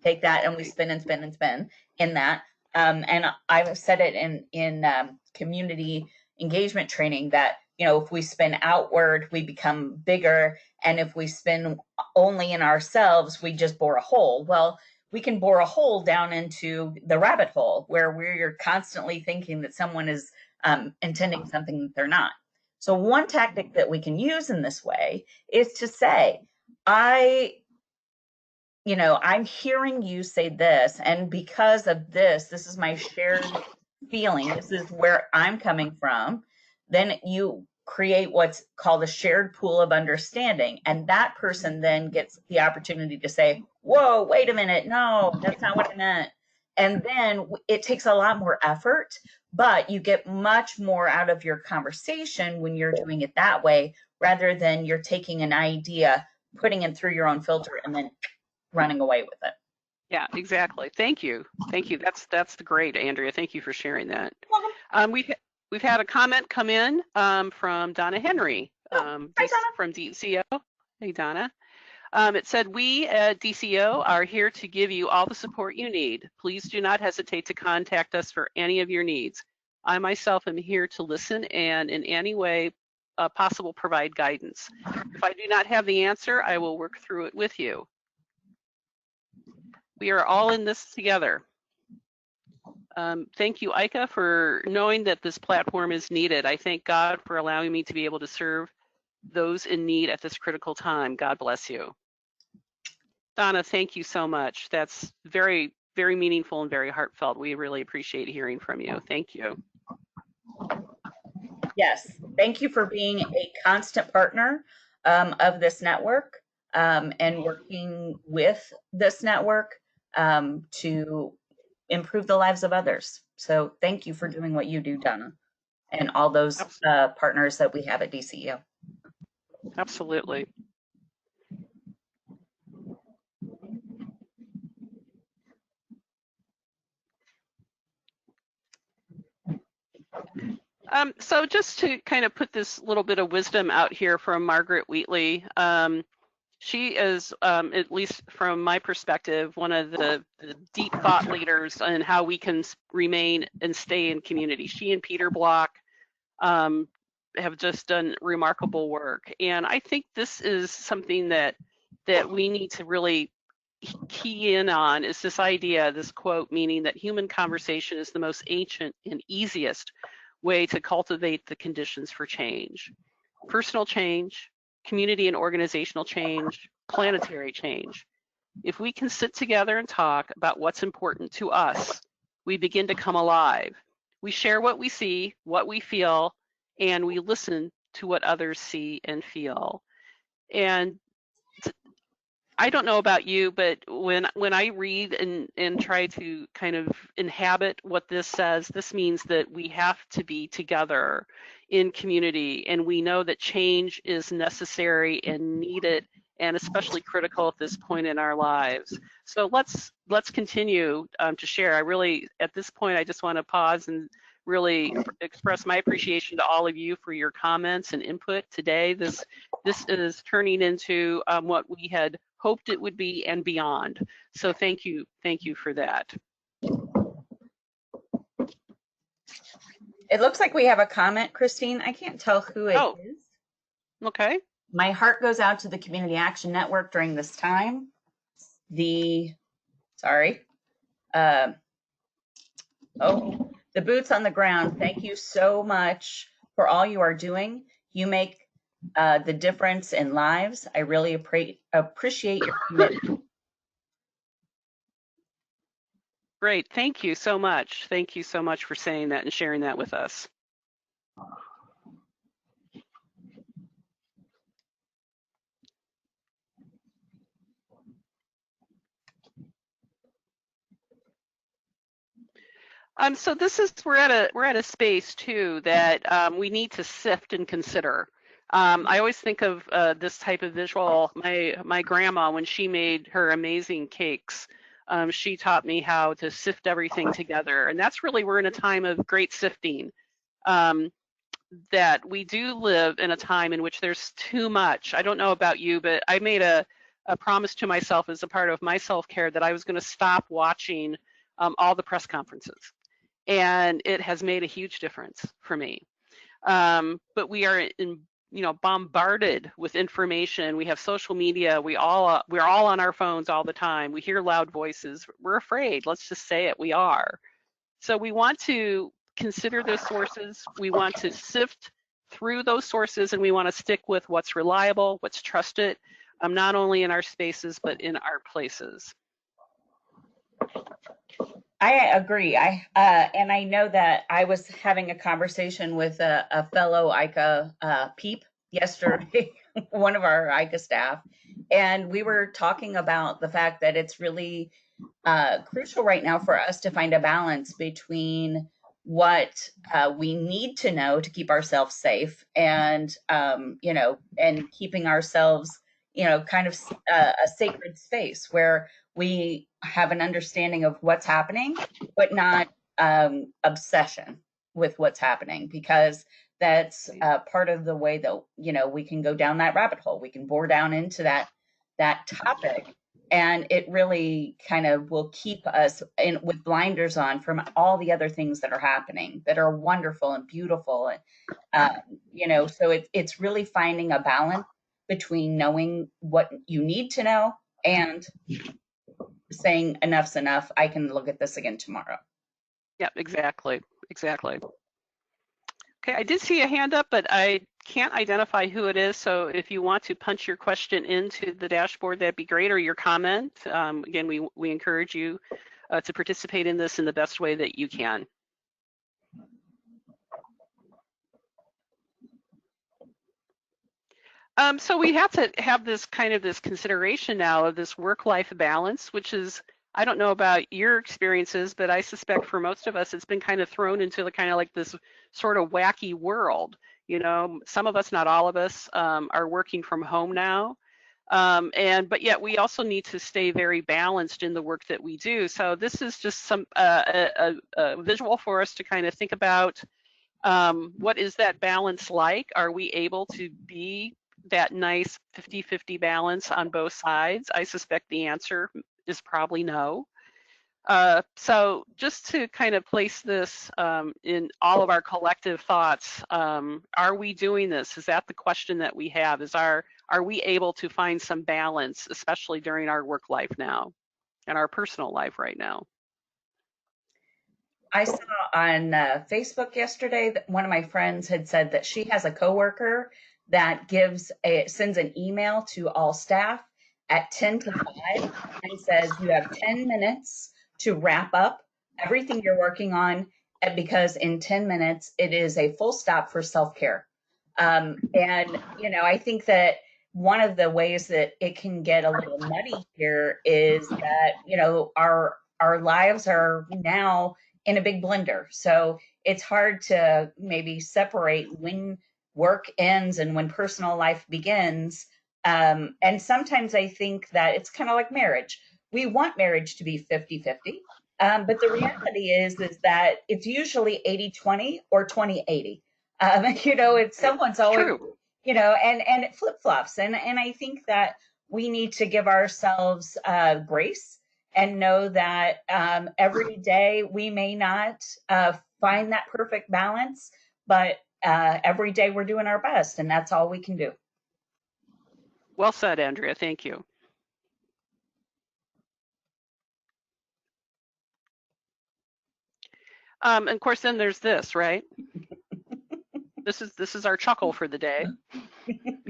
take that and we spin and spin and spin in that. And I've said it in community engagement training that, if we spin outward, we become bigger. And if we spin only in ourselves, we just bore a hole. Well, we can bore a hole down into the rabbit hole where we're constantly thinking that someone is intending something that they're not. So one tactic that we can use in this way is to say, I'm hearing you say this, and because of this is my shared feeling. This is where I'm coming from. Then you create what's called a shared pool of understanding. And that person then gets the opportunity to say, whoa, wait a minute. No, that's not what I meant. And then it takes a lot more effort, but you get much more out of your conversation when you're doing it that way, rather than you're taking an idea, putting it through your own filter, and then running away with it. Yeah, exactly. Thank you. That's great, Andrea. Thank you for sharing that. We've had a comment come in from Donna Henry from DCO. Hey, Donna. It said, we at DCO are here to give you all the support you need. Please do not hesitate to contact us for any of your needs. I myself am here to listen and in any way possible provide guidance. If I do not have the answer, I will work through it with you. We are all in this together. Thank you, Ika, for knowing that this platform is needed. I thank God for allowing me to be able to serve those in need at this critical time. God bless you. Donna, thank you so much. That's very, very meaningful and very heartfelt. We really appreciate hearing from you. Thank you. Yes, thank you for being a constant partner of this network and working with this network to improve the lives of others. So thank you for doing what you do, Donna, and all those partners that we have at DCEO. Absolutely. So just to kind of put this little bit of wisdom out here from Margaret Wheatley, she is, at least from my perspective, one of the deep thought leaders in how we can remain and stay in community. She and Peter Block have just done remarkable work. And I think this is something that we need to really key in on, is this idea, this quote, meaning that human conversation is the most ancient and easiest way to cultivate the conditions for change. Personal change, community and organizational change, planetary change. If we can sit together and talk about what's important to us, we begin to come alive. We share what we see, what we feel, and we listen to what others see and feel. And I don't know about you, but when I read and try to kind of inhabit what this says, this means that we have to be together in community, and we know that change is necessary and needed, and especially critical at this point in our lives. So let's continue to share. I really, at this point, I just want to pause and really express my appreciation to all of you for your comments and input today. This is turning into what we had hoped it would be and beyond. So thank you for that. It looks like we have a comment, Christine. I can't tell who it is. Okay. My heart goes out to the Community Action Network during this time. The boots on the ground. Thank you so much for all you are doing. You make the difference in lives. I really appreciate your commitment. Great. Thank you so much. Thank you so much for saying that and sharing that with us. So this is, we're at a space too that we need to sift and consider. I always think of this type of visual. My grandma, when she made her amazing cakes, she taught me how to sift everything together, and that's really, we're in a time of great sifting. That we do live in a time in which there's too much. I don't know about you, but I made a promise to myself as a part of my self-care that I was going to stop watching all the press conferences. And it has made a huge difference for me. But we are bombarded with information. We have social media. We're all on our phones all the time. We hear loud voices. We're afraid. Let's just say it. We are. So we want to consider those sources. We want to sift through those sources, and we want to stick with what's reliable, what's trusted, not only in our spaces, but in our places. I agree. And I know that I was having a conversation with a fellow ICA PEEP yesterday, one of our ICA staff, and we were talking about the fact that it's really crucial right now for us to find a balance between what we need to know to keep ourselves safe and, and keeping ourselves, kind of a sacred space where we have an understanding of what's happening, but not obsession with what's happening, because that's part of the way that, we can go down that rabbit hole. We can bore down into that topic, and it really kind of will keep us with blinders on from all the other things that are happening that are wonderful and beautiful. So it's really finding a balance between knowing what you need to know and saying enough's enough. I can look at this again tomorrow. Yep, exactly. Okay, I did see a hand up, but I can't identify who it is. So if you want to punch your question into the dashboard, that'd be great, or your comment. Again, we encourage you to participate in this in the best way that you can. So we have to have this consideration now of this work-life balance, which is, I don't know about your experiences, but I suspect for most of us, it's been kind of thrown into the kind of like this sort of wacky world. You know, some of us, not all of us, are working from home now. But yet we also need to stay very balanced in the work that we do. So this is just some a visual for us to kind of think about what is that balance like? Are we able to be that nice 50-50 balance on both sides? I suspect the answer is probably no. So just to kind of place this in all of our collective thoughts, are we doing this? Is that the question that we have? Are we able to find some balance, especially during our work life now and our personal life right now? I saw on Facebook yesterday that one of my friends had said that she has a coworker that sends an email to all staff at 10 to 5 and says you have 10 minutes to wrap up everything you're working on, because in 10 minutes it is a full stop for self-care. And you know, I think that one of the ways that it can get a little muddy here is that, you know, our lives are now in a big blender. So it's hard to maybe separate when work ends and when personal life begins. And sometimes I think that it's kind of like marriage. We want marriage to be 50-50. But the reality is that it's usually 80-20 or 20-80. You know, it's someone's always, True. you know, and it flip-flops. And I think that we need to give ourselves grace and know that every day we may not find that perfect balance, but every day we're doing our best, and that's all we can do. Well said, Andrea. Thank you. And of course, then there's this, right? This is our chuckle for the day.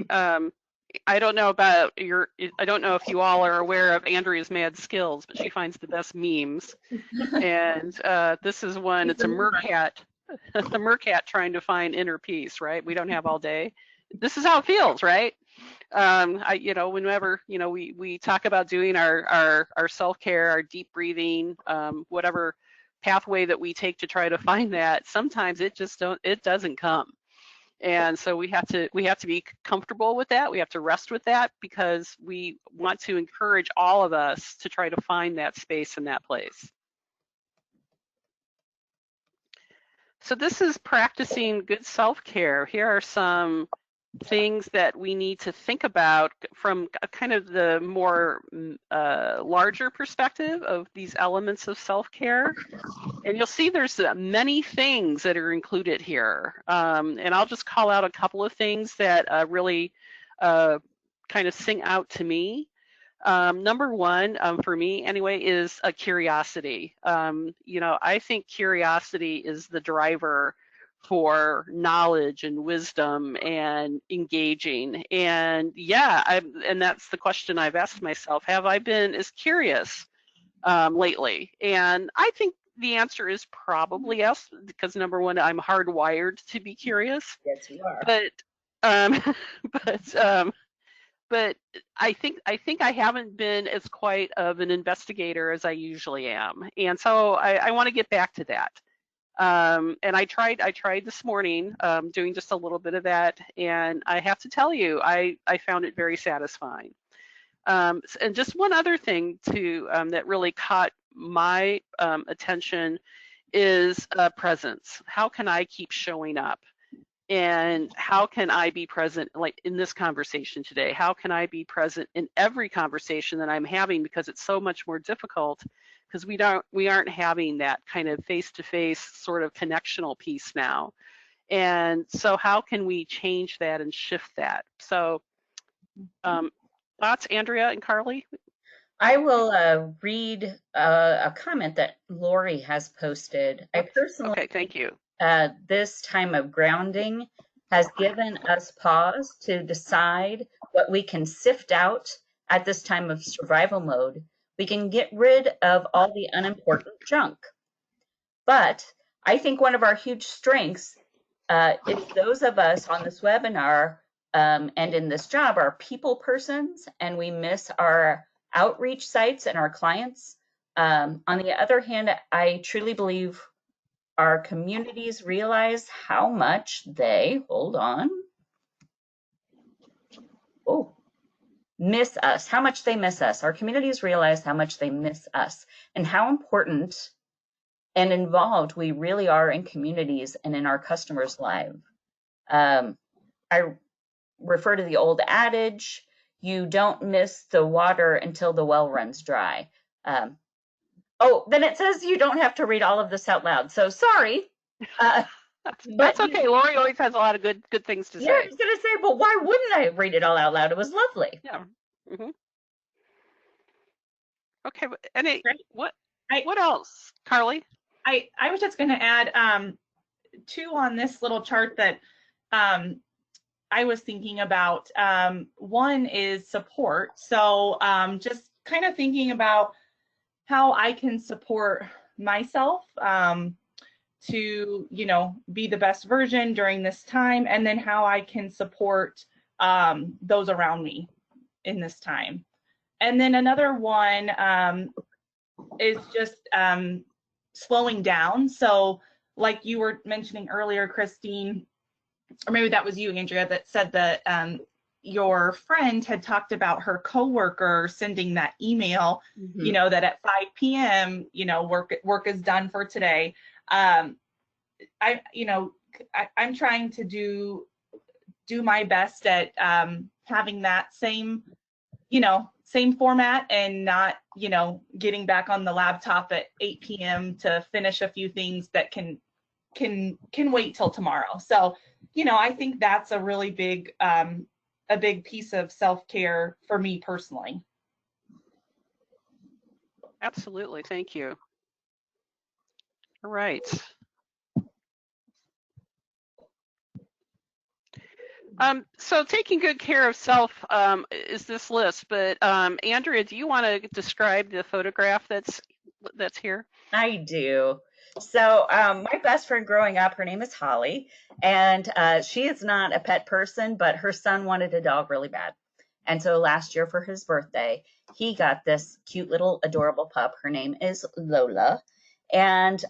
I don't know about I don't know if you all are aware of Andrea's mad skills, but she finds the best memes. And this is one, it's a meerkat, a meerkat trying to find inner peace, right? We don't have all day. This is how it feels, right? You know, whenever, you know, we talk about doing our self-care, our deep breathing, whatever pathway that we take to try to find that, sometimes it doesn't come. And so we have to be comfortable with that. We have to rest with that, because we want to encourage all of us to try to find that space and that place. So this is practicing good self-care. Here are some things that we need to think about from kind of the more larger perspective of these elements of self-care. And you'll see there's many things that are included here. And I'll just call out a couple of things that really kind of sing out to me. Number one, for me anyway, is a curiosity. You know, I think curiosity is the driver for knowledge and wisdom and engaging. And yeah, and that's the question I've asked myself. Have I been as curious lately? And I think the answer is probably yes, because number one, I'm hardwired to be curious. Yes, you are. But I think I haven't been as quite of an investigator as I usually am, and so I want to get back to that. And I tried this morning doing just a little bit of that, and I have to tell you, I found it very satisfying. And just one other thing too that really caught my attention is presence. How can I keep showing up? And how can I be present, like in this conversation today? How can I be present in every conversation that I'm having? Because it's so much more difficult, because we aren't having that kind of face-to-face sort of connectional piece now. And so how can we change that and shift that? So thoughts, Andrea and Carly? I will read a comment that Lori has posted. I personally, okay, thank you. This time of grounding has given us pause to decide what we can sift out at this time of survival mode. We can get rid of all the unimportant junk. But I think one of our huge strengths is those of us on this webinar and in this job are people persons, and we miss our outreach sites and our clients. On the other hand, I truly believe our communities realize how much they, hold on, miss us, how much they miss us. Our communities realize how much they miss us and how important and involved we really are in communities and in our customers' lives. I refer to the old adage, you don't miss the water until the well runs dry. Then it says you don't have to read all of this out loud. So sorry. That's okay. Lori always has a lot of good things to say. Yeah, I was going to say, but why wouldn't I read it all out loud? It was lovely. Yeah. Okay. And what else, Carly? I was just going to add two on this little chart that I was thinking about. One is support. So just kind of thinking about how I can support myself to, be the best version during this time, and then how I can support those around me in this time. And then another one is just slowing down. So like you were mentioning earlier, Christine, or maybe that was you, Andrea, that said that your friend had talked about her coworker sending that email, that at 5 p.m., work is done for today. I'm trying to do my best at having that same format, and not, getting back on the laptop at 8 p.m. to finish a few things that can wait till tomorrow. So, I think that's a really big piece of self-care for me personally. Absolutely. Thank you. All right. So taking good care of self is this list, but Andrea, do you want to describe the photograph that's here? I do. So my best friend growing up, her name is Holly, and she is not a pet person, but her son wanted a dog really bad. And so last year for his birthday, he got this cute little adorable pup. Her name is Lola. And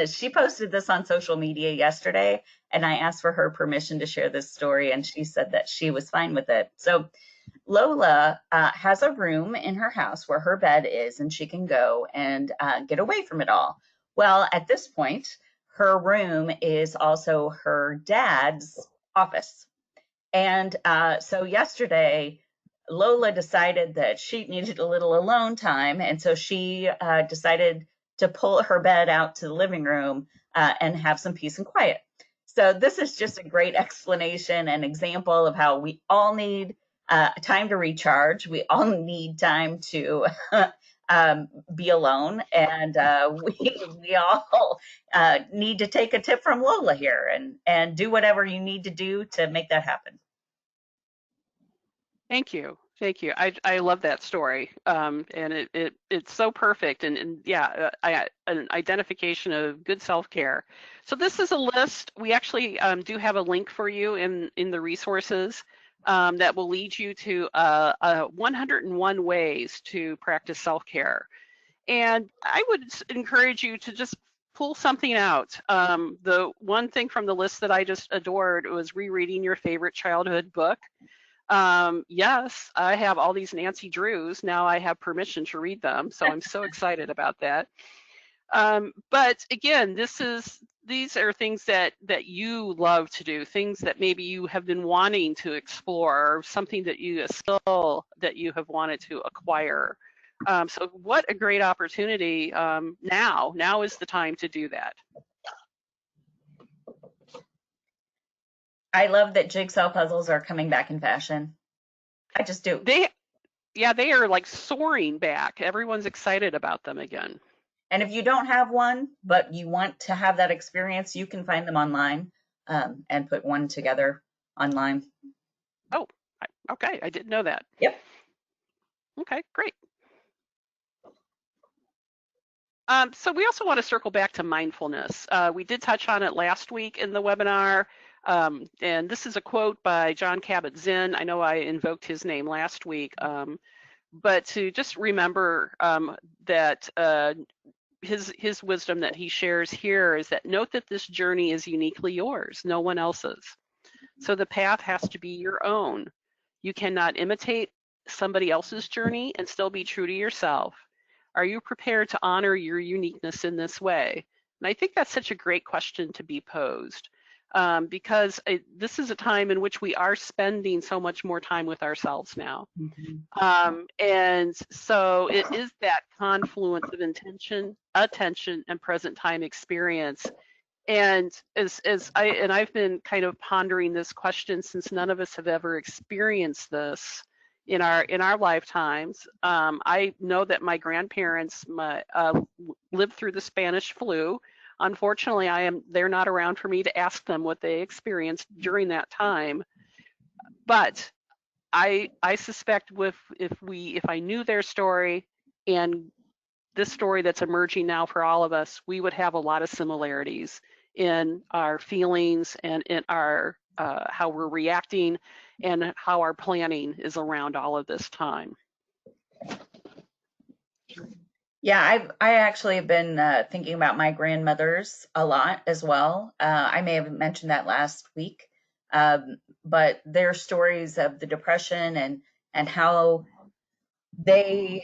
she posted this on social media yesterday, and I asked for her permission to share this story, and she said that she was fine with it. So Lola has a room in her house where her bed is, and she can go and get away from it all. Well, at this point, her room is also her dad's office. And so yesterday, Lola decided that she needed a little alone time, and so she decided to pull her bed out to the living room and have some peace and quiet. So this is just a great explanation and example of how we all need time to recharge. We all need time to be alone, and we all need to take a tip from Lola here and do whatever you need to do to make that happen. Thank you. Thank you. I love that story, and it's so perfect, and yeah, an identification of good self-care. So this is a list. We actually do have a link for you in the resources that will lead you to 101 ways to practice self-care. And I would encourage you to just pull something out. The one thing from the list that I just adored was rereading your favorite childhood book. Yes, I have all these Nancy Drews. Now I have permission to read them, so I'm so excited about that. But again, these are things that you love to do, things that maybe you have been wanting to explore, or something that a skill that you have wanted to acquire. So what a great opportunity now is the time to do that. I love that jigsaw puzzles are coming back in fashion. I just do. They are like soaring back. Everyone's excited about them again. And if you don't have one, but you want to have that experience, you can find them online and put one together online. Oh, okay. I didn't know that. Yep. Okay, great. So we also want to circle back to mindfulness. We did touch on it last week in the webinar. And this is a quote by Jon Kabat-Zinn. I know I invoked his name last week, but to just remember that his wisdom that he shares here is that note that this journey is uniquely yours, no one else's. So the path has to be your own. You cannot imitate somebody else's journey and still be true to yourself. Are you prepared to honor your uniqueness in this way? And I think that's such a great question to be posed, because this is a time in which we are spending so much more time with ourselves now. And so it is that confluence of intention, attention, and present time experience. And I've been kind of pondering this question since none of us have ever experienced this in our lifetimes. I know that my grandparents lived through the Spanish flu. Unfortunately, they're not around for me to ask them what they experienced during that time. But I suspect if I knew their story and this story that's emerging now for all of us, we would have a lot of similarities in our feelings and in our how we're reacting and how our planning is around all of this time. Yeah, I actually have been thinking about my grandmothers a lot as well. I may have mentioned that last week, but their stories of the Depression and how they,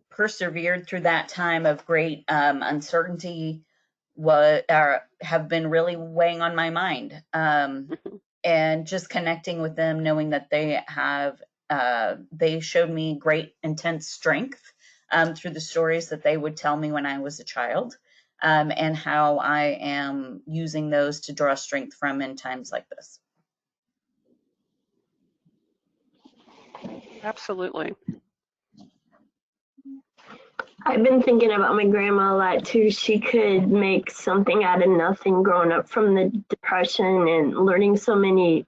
persevered through that time of great uncertainty have been really weighing on my mind. And just connecting with them, knowing that they showed me great intense strength through the stories that they would tell me when I was a child, and how I am using those to draw strength from in times like this. Absolutely. I've been thinking about my grandma a lot too. She could make something out of nothing growing up from the Depression and learning so many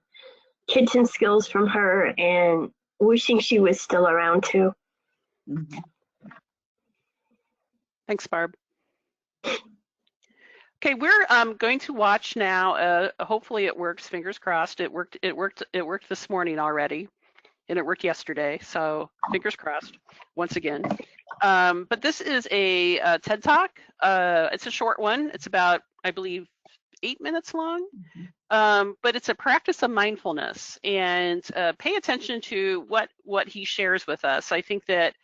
kitchen skills from her, and wishing she was still around too. Mm-hmm. Thanks, Barb. Okay, we're going to watch now. Hopefully it works. Fingers crossed. It worked this morning already, and it worked yesterday. So fingers crossed once again. But this is a TED Talk. It's a short one. It's about, I believe, 8 minutes long. But it's a practice of mindfulness, and pay attention to what he shares with us. I think that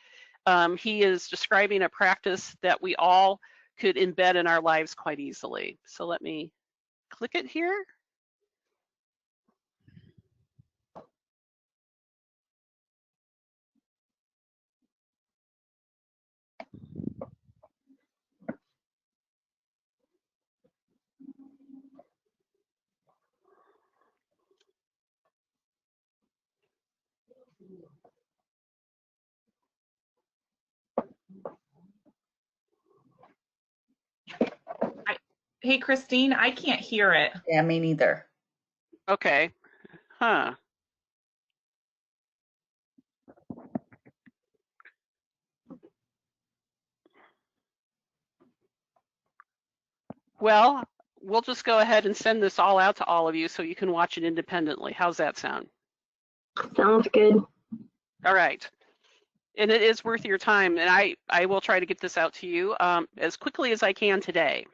he is describing a practice that we all could embed in our lives quite easily. So let me click it here. Hey, Christine, I can't hear it. Yeah, me neither. Okay. Huh. Well, we'll just go ahead and send this all out to all of you so you can watch it independently. How's that sound? Sounds good. All right. And it is worth your time, and I will try to get this out to you as quickly as I can today.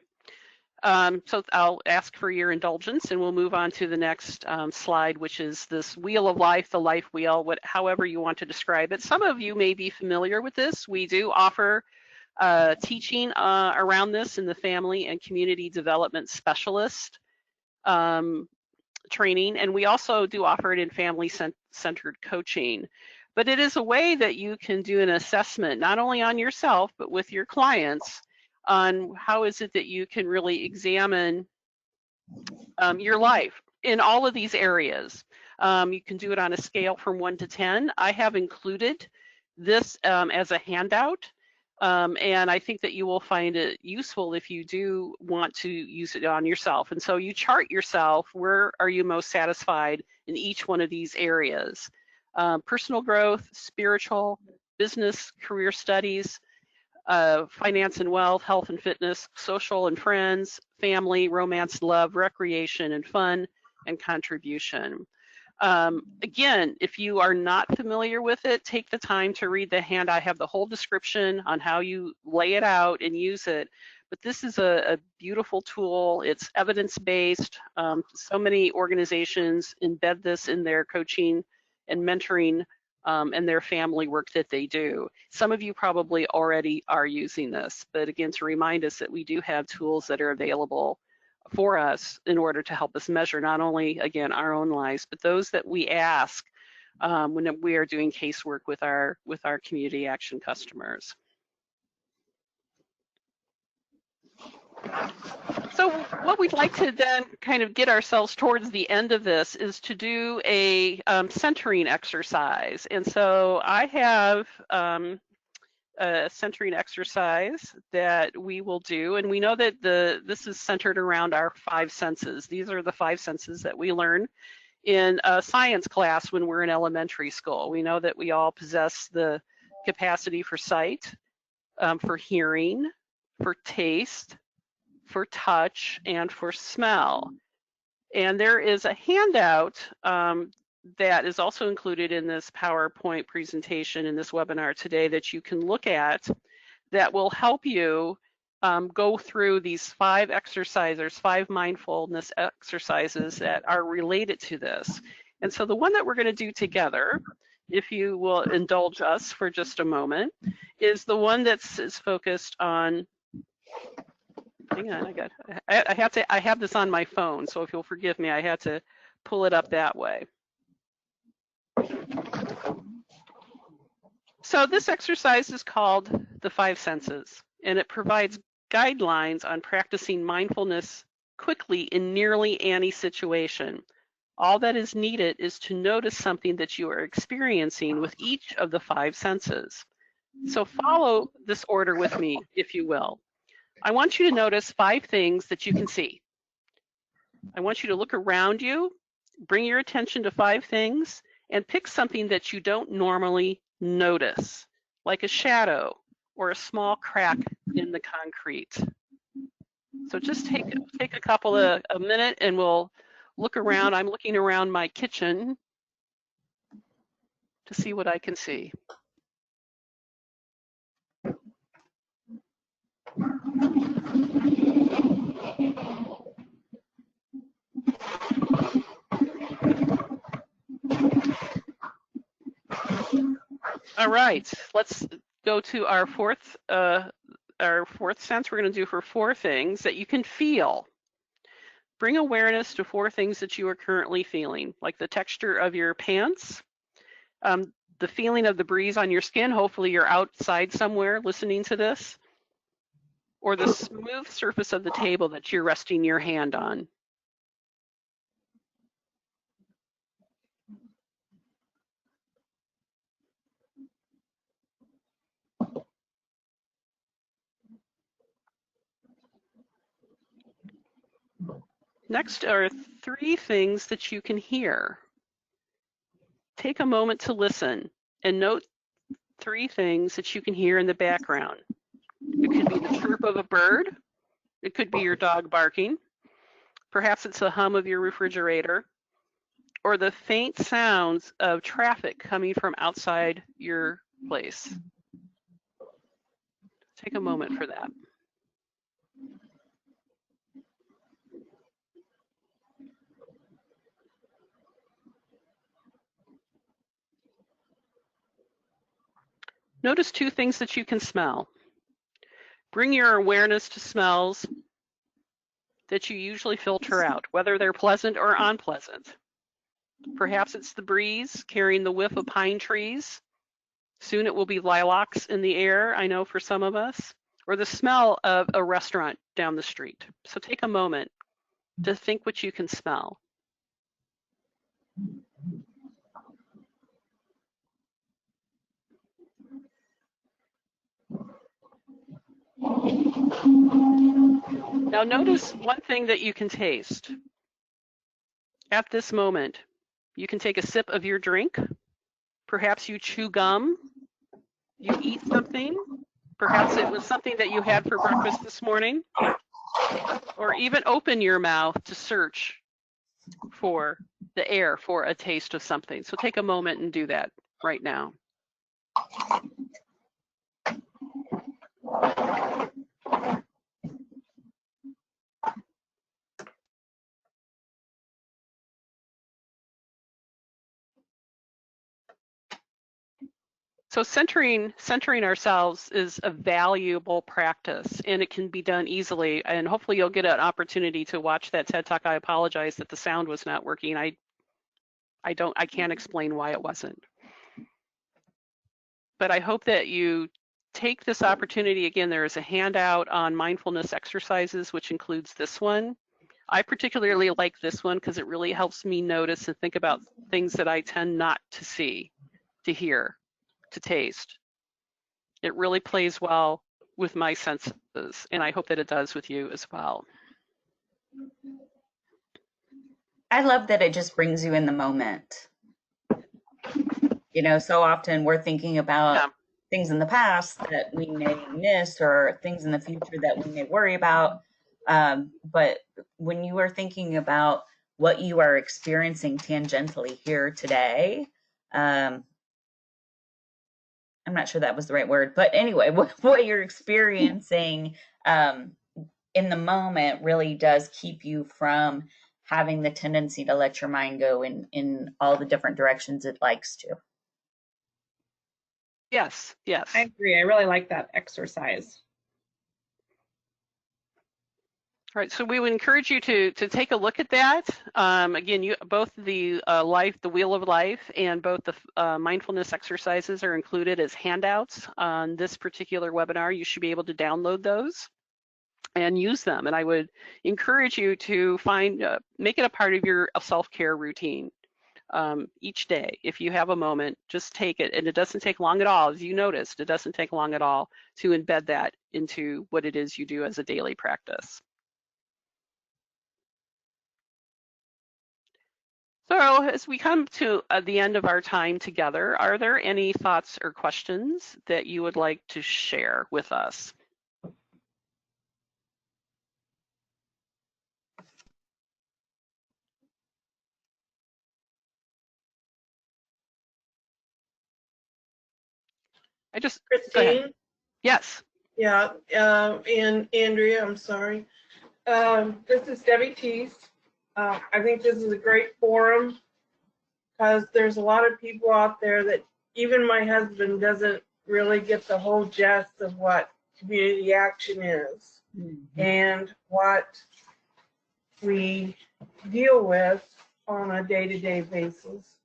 So I'll ask for your indulgence, and we'll move on to the next slide, which is this wheel of life, the life wheel, however you want to describe it. Some of you may be familiar with this. We do offer teaching around this in the Family and Community Development Specialist training, and we also do offer it in family-centered coaching. But it is a way that you can do an assessment, not only on yourself, but with your clients, on how is it that you can really examine your life in all of these areas. You can do it on a scale from 1 to 10. I have included this as a handout, and I think that you will find it useful if you do want to use it on yourself. And so you chart yourself, where are you most satisfied in each one of these areas? Personal growth, spiritual, business, career studies, finance and wealth, health and fitness, social and friends, family, romance, love, recreation and fun, and contribution. Again, if you are not familiar with it, take the time to read the handout. I have the whole description on how you lay it out and use it. But this is a beautiful tool. It's evidence-based. So many organizations embed this in their coaching and mentoring and their family work that they do. Some of you probably already are using this, but again, to remind us that we do have tools that are available for us in order to help us measure not only, again, our own lives, but those that we ask when we are doing casework with our community action customers. So what we'd like to then kind of get ourselves towards the end of this is to do a centering exercise. And so I have a centering exercise that we will do. And we know that this is centered around our 5 senses. These are the 5 senses that we learn in a science class when we're in elementary school. We know that we all possess the capacity for sight, for hearing, for taste, for touch, and for smell. And there is a handout that is also included in this PowerPoint presentation in this webinar today that you can look at that will help you go through these 5 exercises, 5 mindfulness exercises that are related to this. And so the one that we're going to do together, if you will indulge us for just a moment, is the one that's focused on, hang on, I have this on my phone, so if you'll forgive me, I had to pull it up that way. So this exercise is called the 5 senses, and it provides guidelines on practicing mindfulness quickly in nearly any situation. All that is needed is to notice something that you are experiencing with each of the 5 senses. So follow this order with me, if you will. I want you to notice 5 things that you can see. I want you to look around you, bring your attention to 5 things, and pick something that you don't normally notice, like a shadow or a small crack in the concrete. So just take a couple of a minute and we'll look around. I'm looking around my kitchen to see what I can see. All right, let's go to our fourth sense. We're going to do for 4 things that you can feel. Bring awareness to 4 things that you are currently feeling, like the texture of your pants, the feeling of the breeze on your skin. Hopefully you're outside somewhere listening to this, or the smooth surface of the table that you're resting your hand on. Next are 3 things that you can hear. Take a moment to listen and note 3 things that you can hear in the background. It could be the chirp of a bird. It could be your dog barking. Perhaps it's the hum of your refrigerator, or the faint sounds of traffic coming from outside your place. Take a moment for that. Notice 2 things that you can smell. Bring your awareness to smells that you usually filter out, whether they're pleasant or unpleasant. Perhaps it's the breeze carrying the whiff of pine trees. Soon it will be lilacs in the air, I know for some of us, or the smell of a restaurant down the street. So take a moment to think what you can smell. Now notice one thing that you can taste. At this moment, you can take a sip of your drink. Perhaps you chew gum. You eat something. Perhaps it was something that you had for breakfast this morning. Or even open your mouth to search for the air for a taste of something. So take a moment and do that right now. So centering ourselves is a valuable practice, and it can be done easily. And hopefully you'll get an opportunity to watch that TED Talk. I apologize that the sound was not working. I can't explain why it wasn't. But I hope that you take this opportunity. Again, there is a handout on mindfulness exercises, which includes this one. I particularly like this one because it really helps me notice and think about things that I tend not to see, to hear, to taste. It really plays well with my senses, and I hope that it does with you as well. I love that it just brings you in the moment. You know, so often we're thinking about things in the past that we may miss or things in the future that we may worry about. But when you are thinking about what you are experiencing tangentially here today, I'm not sure that was the right word, but anyway, what you're experiencing in the moment really does keep you from having the tendency to let your mind go in all the different directions it likes to. Yes, yes. I agree. I really like that exercise. All right, so we would encourage you to take a look at that. Again, both the the Wheel of Life and both the mindfulness exercises are included as handouts on this particular webinar. You should be able to download those and use them. And I would encourage you to make it a part of your self-care routine each day. If you have a moment, just take it. And it doesn't take long at all. As you noticed, it doesn't take long at all to embed that into what it is you do as a daily practice. So as we come to the end of our time together, are there any thoughts or questions that you would like to share with us? Go ahead. Christine? Yes. Yeah, and Andrea, I'm sorry. This is Debbie Teese. I think this is a great forum because there's a lot of people out there that even my husband doesn't really get the whole gist of what community action is and what we deal with on a day-to-day basis.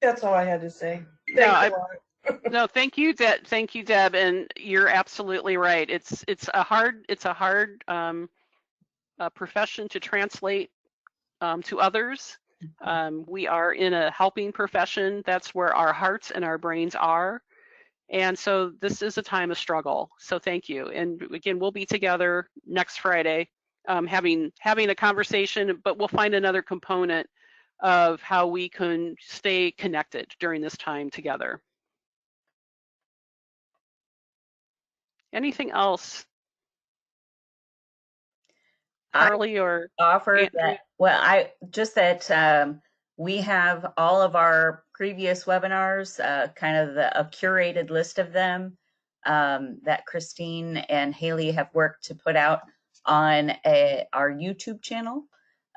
That's all I had to say. No, thank you, Deb, and you're absolutely right. It's a hard profession to translate to others. We are in a helping profession. That's where our hearts and our brains are. And so this is a time of struggle. So thank you. And again, we'll be together next Friday having a conversation, but we'll find another component of how we can stay connected during this time together. Anything else? Carly or offer Andrea? that, well, I just that we have all of our previous webinars, kind of a curated list of them that Christine and Haley have worked to put out on our YouTube channel.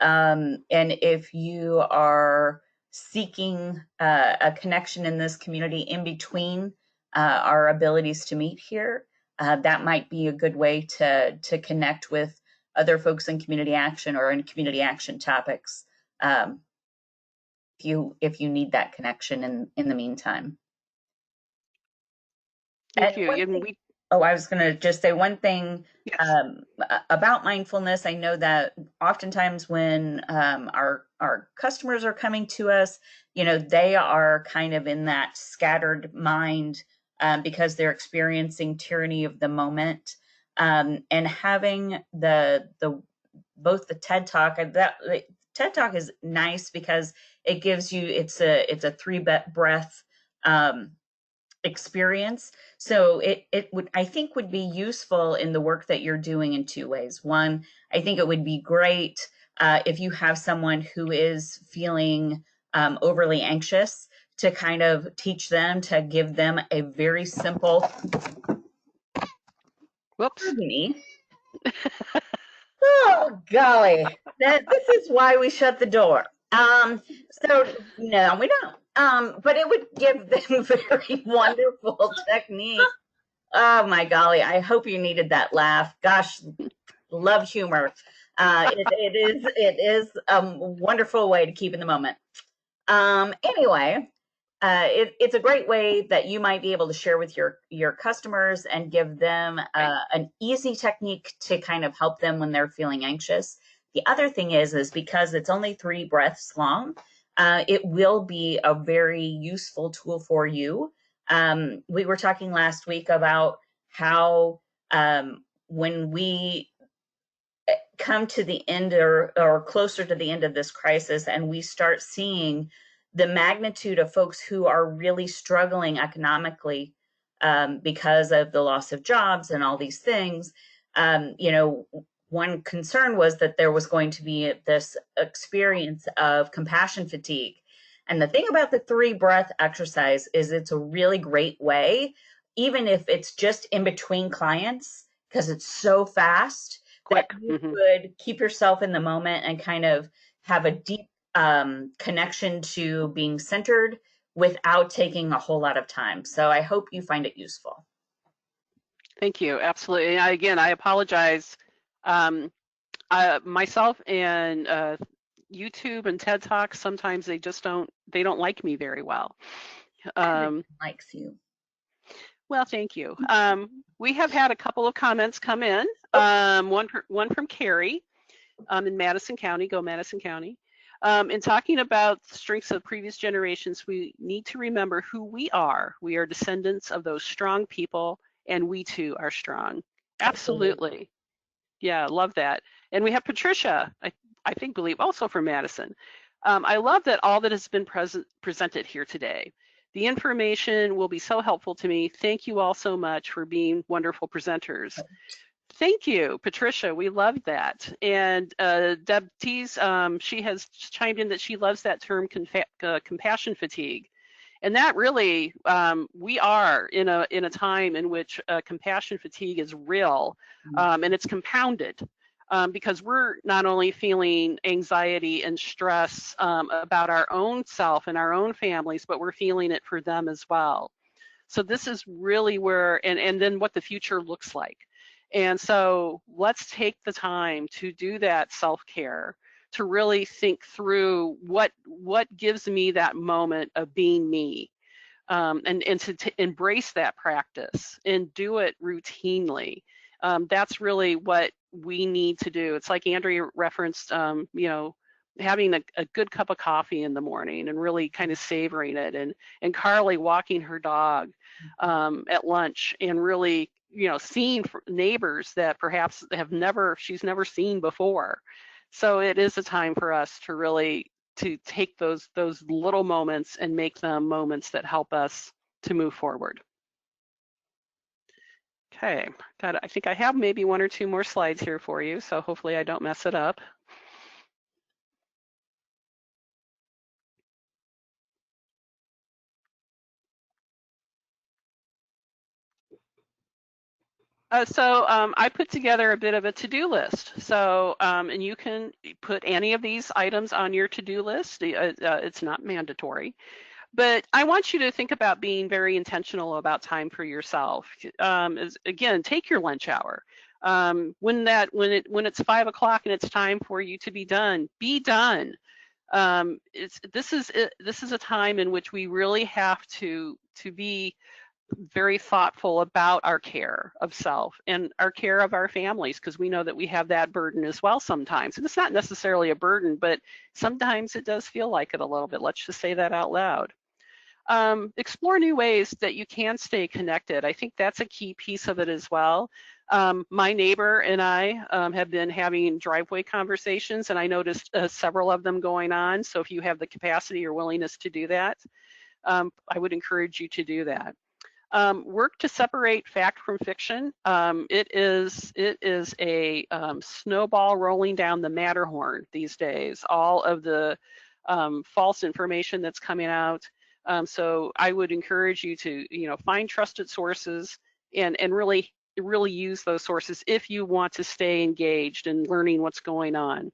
And if you are seeking a connection in this community in between our abilities to meet here, that might be a good way to connect with other folks in community action or in community action topics, if you need that connection in the meantime. Thank you. I was going to just say one thing. Yes. About mindfulness. I know that oftentimes when our customers are coming to us, you know, they are kind of in that scattered mind because they're experiencing tyranny of the moment. And having both the TED Talk, TED Talk is nice because it gives you, it's a 3-breath experience. So it would, I think, would be useful in the work that you're doing in two ways. One, I think it would be great if you have someone who is feeling overly anxious, to kind of teach them, to give them a very simple, Whoops. Oh, golly. This is why we shut the door. So no, we don't. But it would give them very wonderful technique. Oh my golly. I hope you needed that laugh. Gosh, love humor. It is a wonderful way to keep in the moment. Anyway, it's a great way that you might be able to share with your customers and give them an easy technique to kind of help them when they're feeling anxious. The other thing is because it's only 3 breaths long, it will be a very useful tool for you. We were talking last week about how when we come to the end or closer to the end of this crisis, and we start seeing the magnitude of folks who are really struggling economically because of the loss of jobs and all these things, one concern was that there was going to be this experience of compassion fatigue. And the thing about the 3 breath exercise is it's a really great way, even if it's just in between clients, because it's so fast, Quick. that you could keep yourself in the moment and kind of have a deep connection to being centered without taking a whole lot of time. So I hope you find it useful. Thank you. Absolutely. And again, I apologize. Myself and YouTube and TED Talks, sometimes they don't like me very well. Likes you. Well, thank you. We have had a couple of comments come in. One from Carrie in Madison County. Go Madison County. In talking about the strengths of previous generations, we need to remember who we are. We are descendants of those strong people, and we too are strong. Absolutely. Yeah, love that. And we have Patricia, I believe also from Madison. I love that all that has been presented here today. The information will be so helpful to me. Thank you all so much for being wonderful presenters. Thank you, Patricia. We love that. And Deb Tees, she has chimed in that she loves that term, compassion fatigue. And that really, we are in a time in which compassion fatigue is real, and it's compounded because we're not only feeling anxiety and stress about our own self and our own families, but we're feeling it for them as well. So this is really where, and then what the future looks like. And so let's take the time to do that self-care, to really think through what gives me that moment of being me, and to embrace that practice and do it routinely. That's really what we need to do. It's like Andrea referenced, having a good cup of coffee in the morning and really kind of savoring it, and Carly walking her dog at lunch and really, seeing neighbors that perhaps she's never seen before. So it is a time for us to really to take those little moments and make them moments that help us to move forward. Okay, I think I have maybe 1 or 2 more slides here for you, so hopefully I don't mess it up. I put together a bit of a to-do list. So, and you can put any of these items on your to-do list. It's not mandatory, but I want you to think about being very intentional about time for yourself. Again, take your lunch hour. When it's 5 o'clock and it's time for you to be done, be done. This is a time in which we really have to be very thoughtful about our care of self and our care of our families, because we know that we have that burden as well sometimes. And it's not necessarily a burden, but sometimes it does feel like it a little bit. Let's just say that out loud. Explore new ways that you can stay connected. I think that's a key piece of it as well. My neighbor and I have been having driveway conversations, and I noticed several of them going on. So if you have the capacity or willingness to do that, I would encourage you to do that. Work to separate fact from fiction. It is a snowball rolling down the Matterhorn these days. All of the false information that's coming out. So I would encourage you to, find trusted sources and really use those sources if you want to stay engaged in learning what's going on.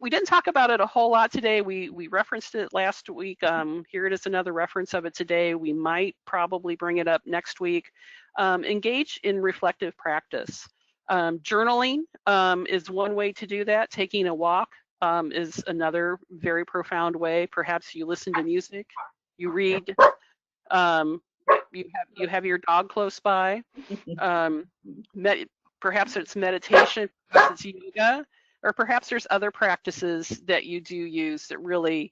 We didn't talk about it a whole lot today. We referenced it last week. Here it is, another reference of it today. We might probably bring it up next week. Engage in reflective practice. Journaling is one way to do that. Taking a walk is another very profound way. Perhaps you listen to music, you read, you have your dog close by. Perhaps it's meditation, perhaps it's yoga, or perhaps there's other practices that you do use that really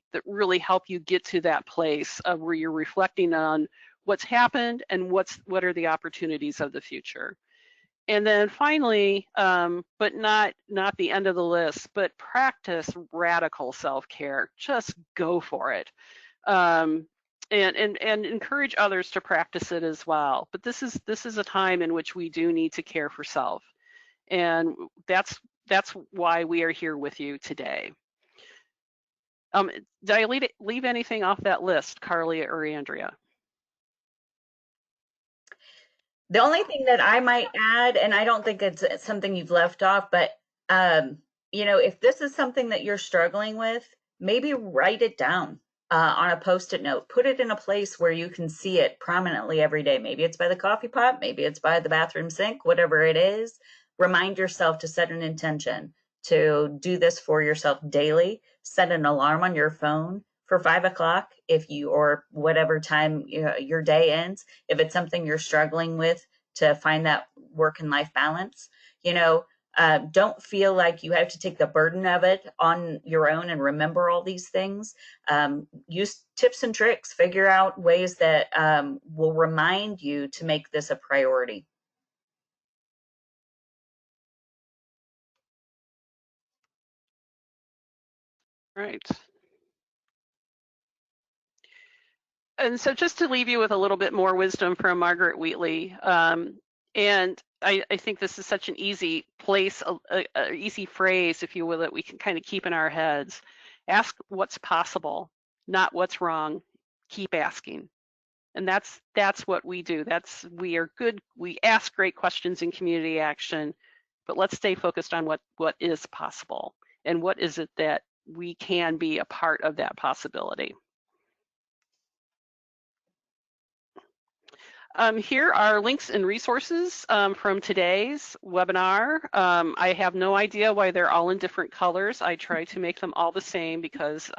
help you get to that place of where you're reflecting on what's happened and what are the opportunities of the future. And then finally, but not the end of the list, but practice radical self-care. Just go for it. And encourage others to practice it as well. But this is a time in which we do need to care for self. And that's why we are here with you today. Did I leave anything off that list, Carly or Andrea? The only thing that I might add, and I don't think it's something you've left off, but if this is something that you're struggling with, maybe write it down on a Post-it note. Put it in a place where you can see it prominently every day. Maybe it's by the coffee pot, maybe it's by the bathroom sink, whatever it is. Remind yourself to set an intention to do this for yourself daily. Set an alarm on your phone for 5 o'clock or whatever time your day ends. If it's something you're struggling with to find that work and life balance, don't feel like you have to take the burden of it on your own and remember all these things. Use tips and tricks, figure out ways that will remind you to make this a priority. Right. And so just to leave you with a little bit more wisdom from Margaret Wheatley, and I think this is such an easy place, a easy phrase, if you will, that we can kind of keep in our heads. Ask what's possible, not what's wrong. Keep asking. And that's what we do. We are good. We ask great questions in community action, but let's stay focused on what is possible and what is it that we can be a part of that possibility. Here are links and resources from today's webinar. I have no idea why they're all in different colors. I try to make them all the same because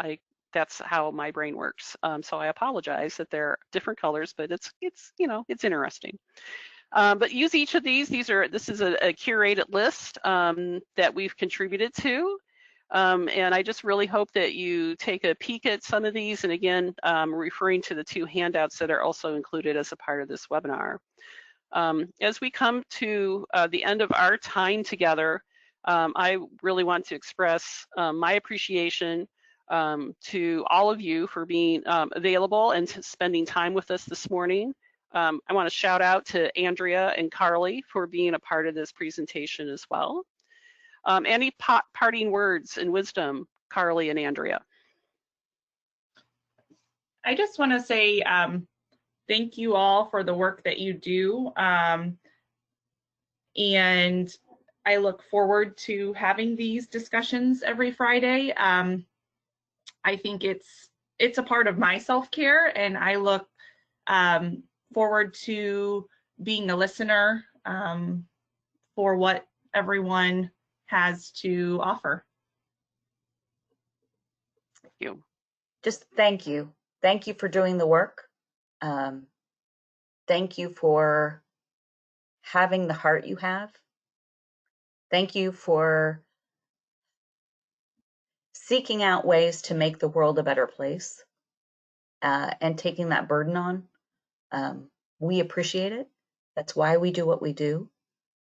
that's how my brain works. So I apologize that they're different colors, but it's interesting. But use each of these. This is a curated list that we've contributed to. And I just really hope that you take a peek at some of these. And again, referring to the 2 handouts that are also included as a part of this webinar. As we come to the end of our time together, I really want to express my appreciation to all of you for being available and spending time with us this morning. I want to shout out to Andrea and Carly for being a part of this presentation as well. Any parting words and wisdom, Carly and Andrea? I just want to say thank you all for the work that you do. And I look forward to having these discussions every Friday. I think it's a part of my self-care, and I look forward to being a listener for what everyone has to offer. Thank you. Just thank you. Thank you for doing the work. Thank you for having the heart you have. Thank you for seeking out ways to make the world a better place and taking that burden on. We appreciate it. That's why we do what we do.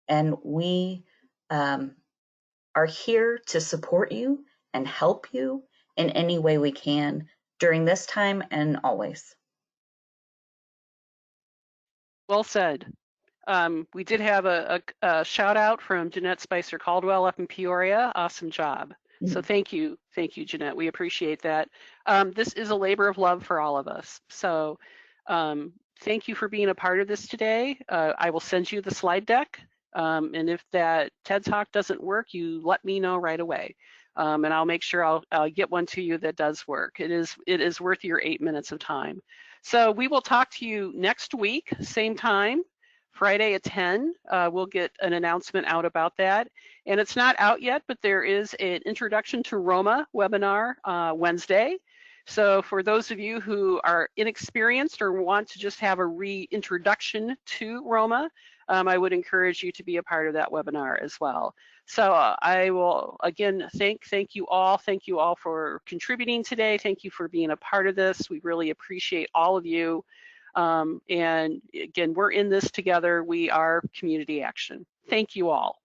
And we are here to support you and help you in any way we can during this time and always. Well said. We did have a shout out from Jeanette Spicer Caldwell up in Peoria. Awesome job. So thank you, Jeanette. We appreciate that. This is a labor of love for all of us. So thank you for being a part of this today. I will send you the slide deck. And if that TED Talk doesn't work, you let me know right away. And I'll make sure I'll get one to you that does work. It is worth your 8 minutes of time. So we will talk to you next week, same time, Friday at 10. We'll get an announcement out about that. And it's not out yet, but there is an Introduction to Roma webinar Wednesday. So for those of you who are inexperienced or want to just have a reintroduction to Roma, I would encourage you to be a part of that webinar as well. So I will again thank you all. Thank you all for contributing today. Thank you for being a part of this. We really appreciate all of you. And again, we're in this together. We are Community Action. Thank you all.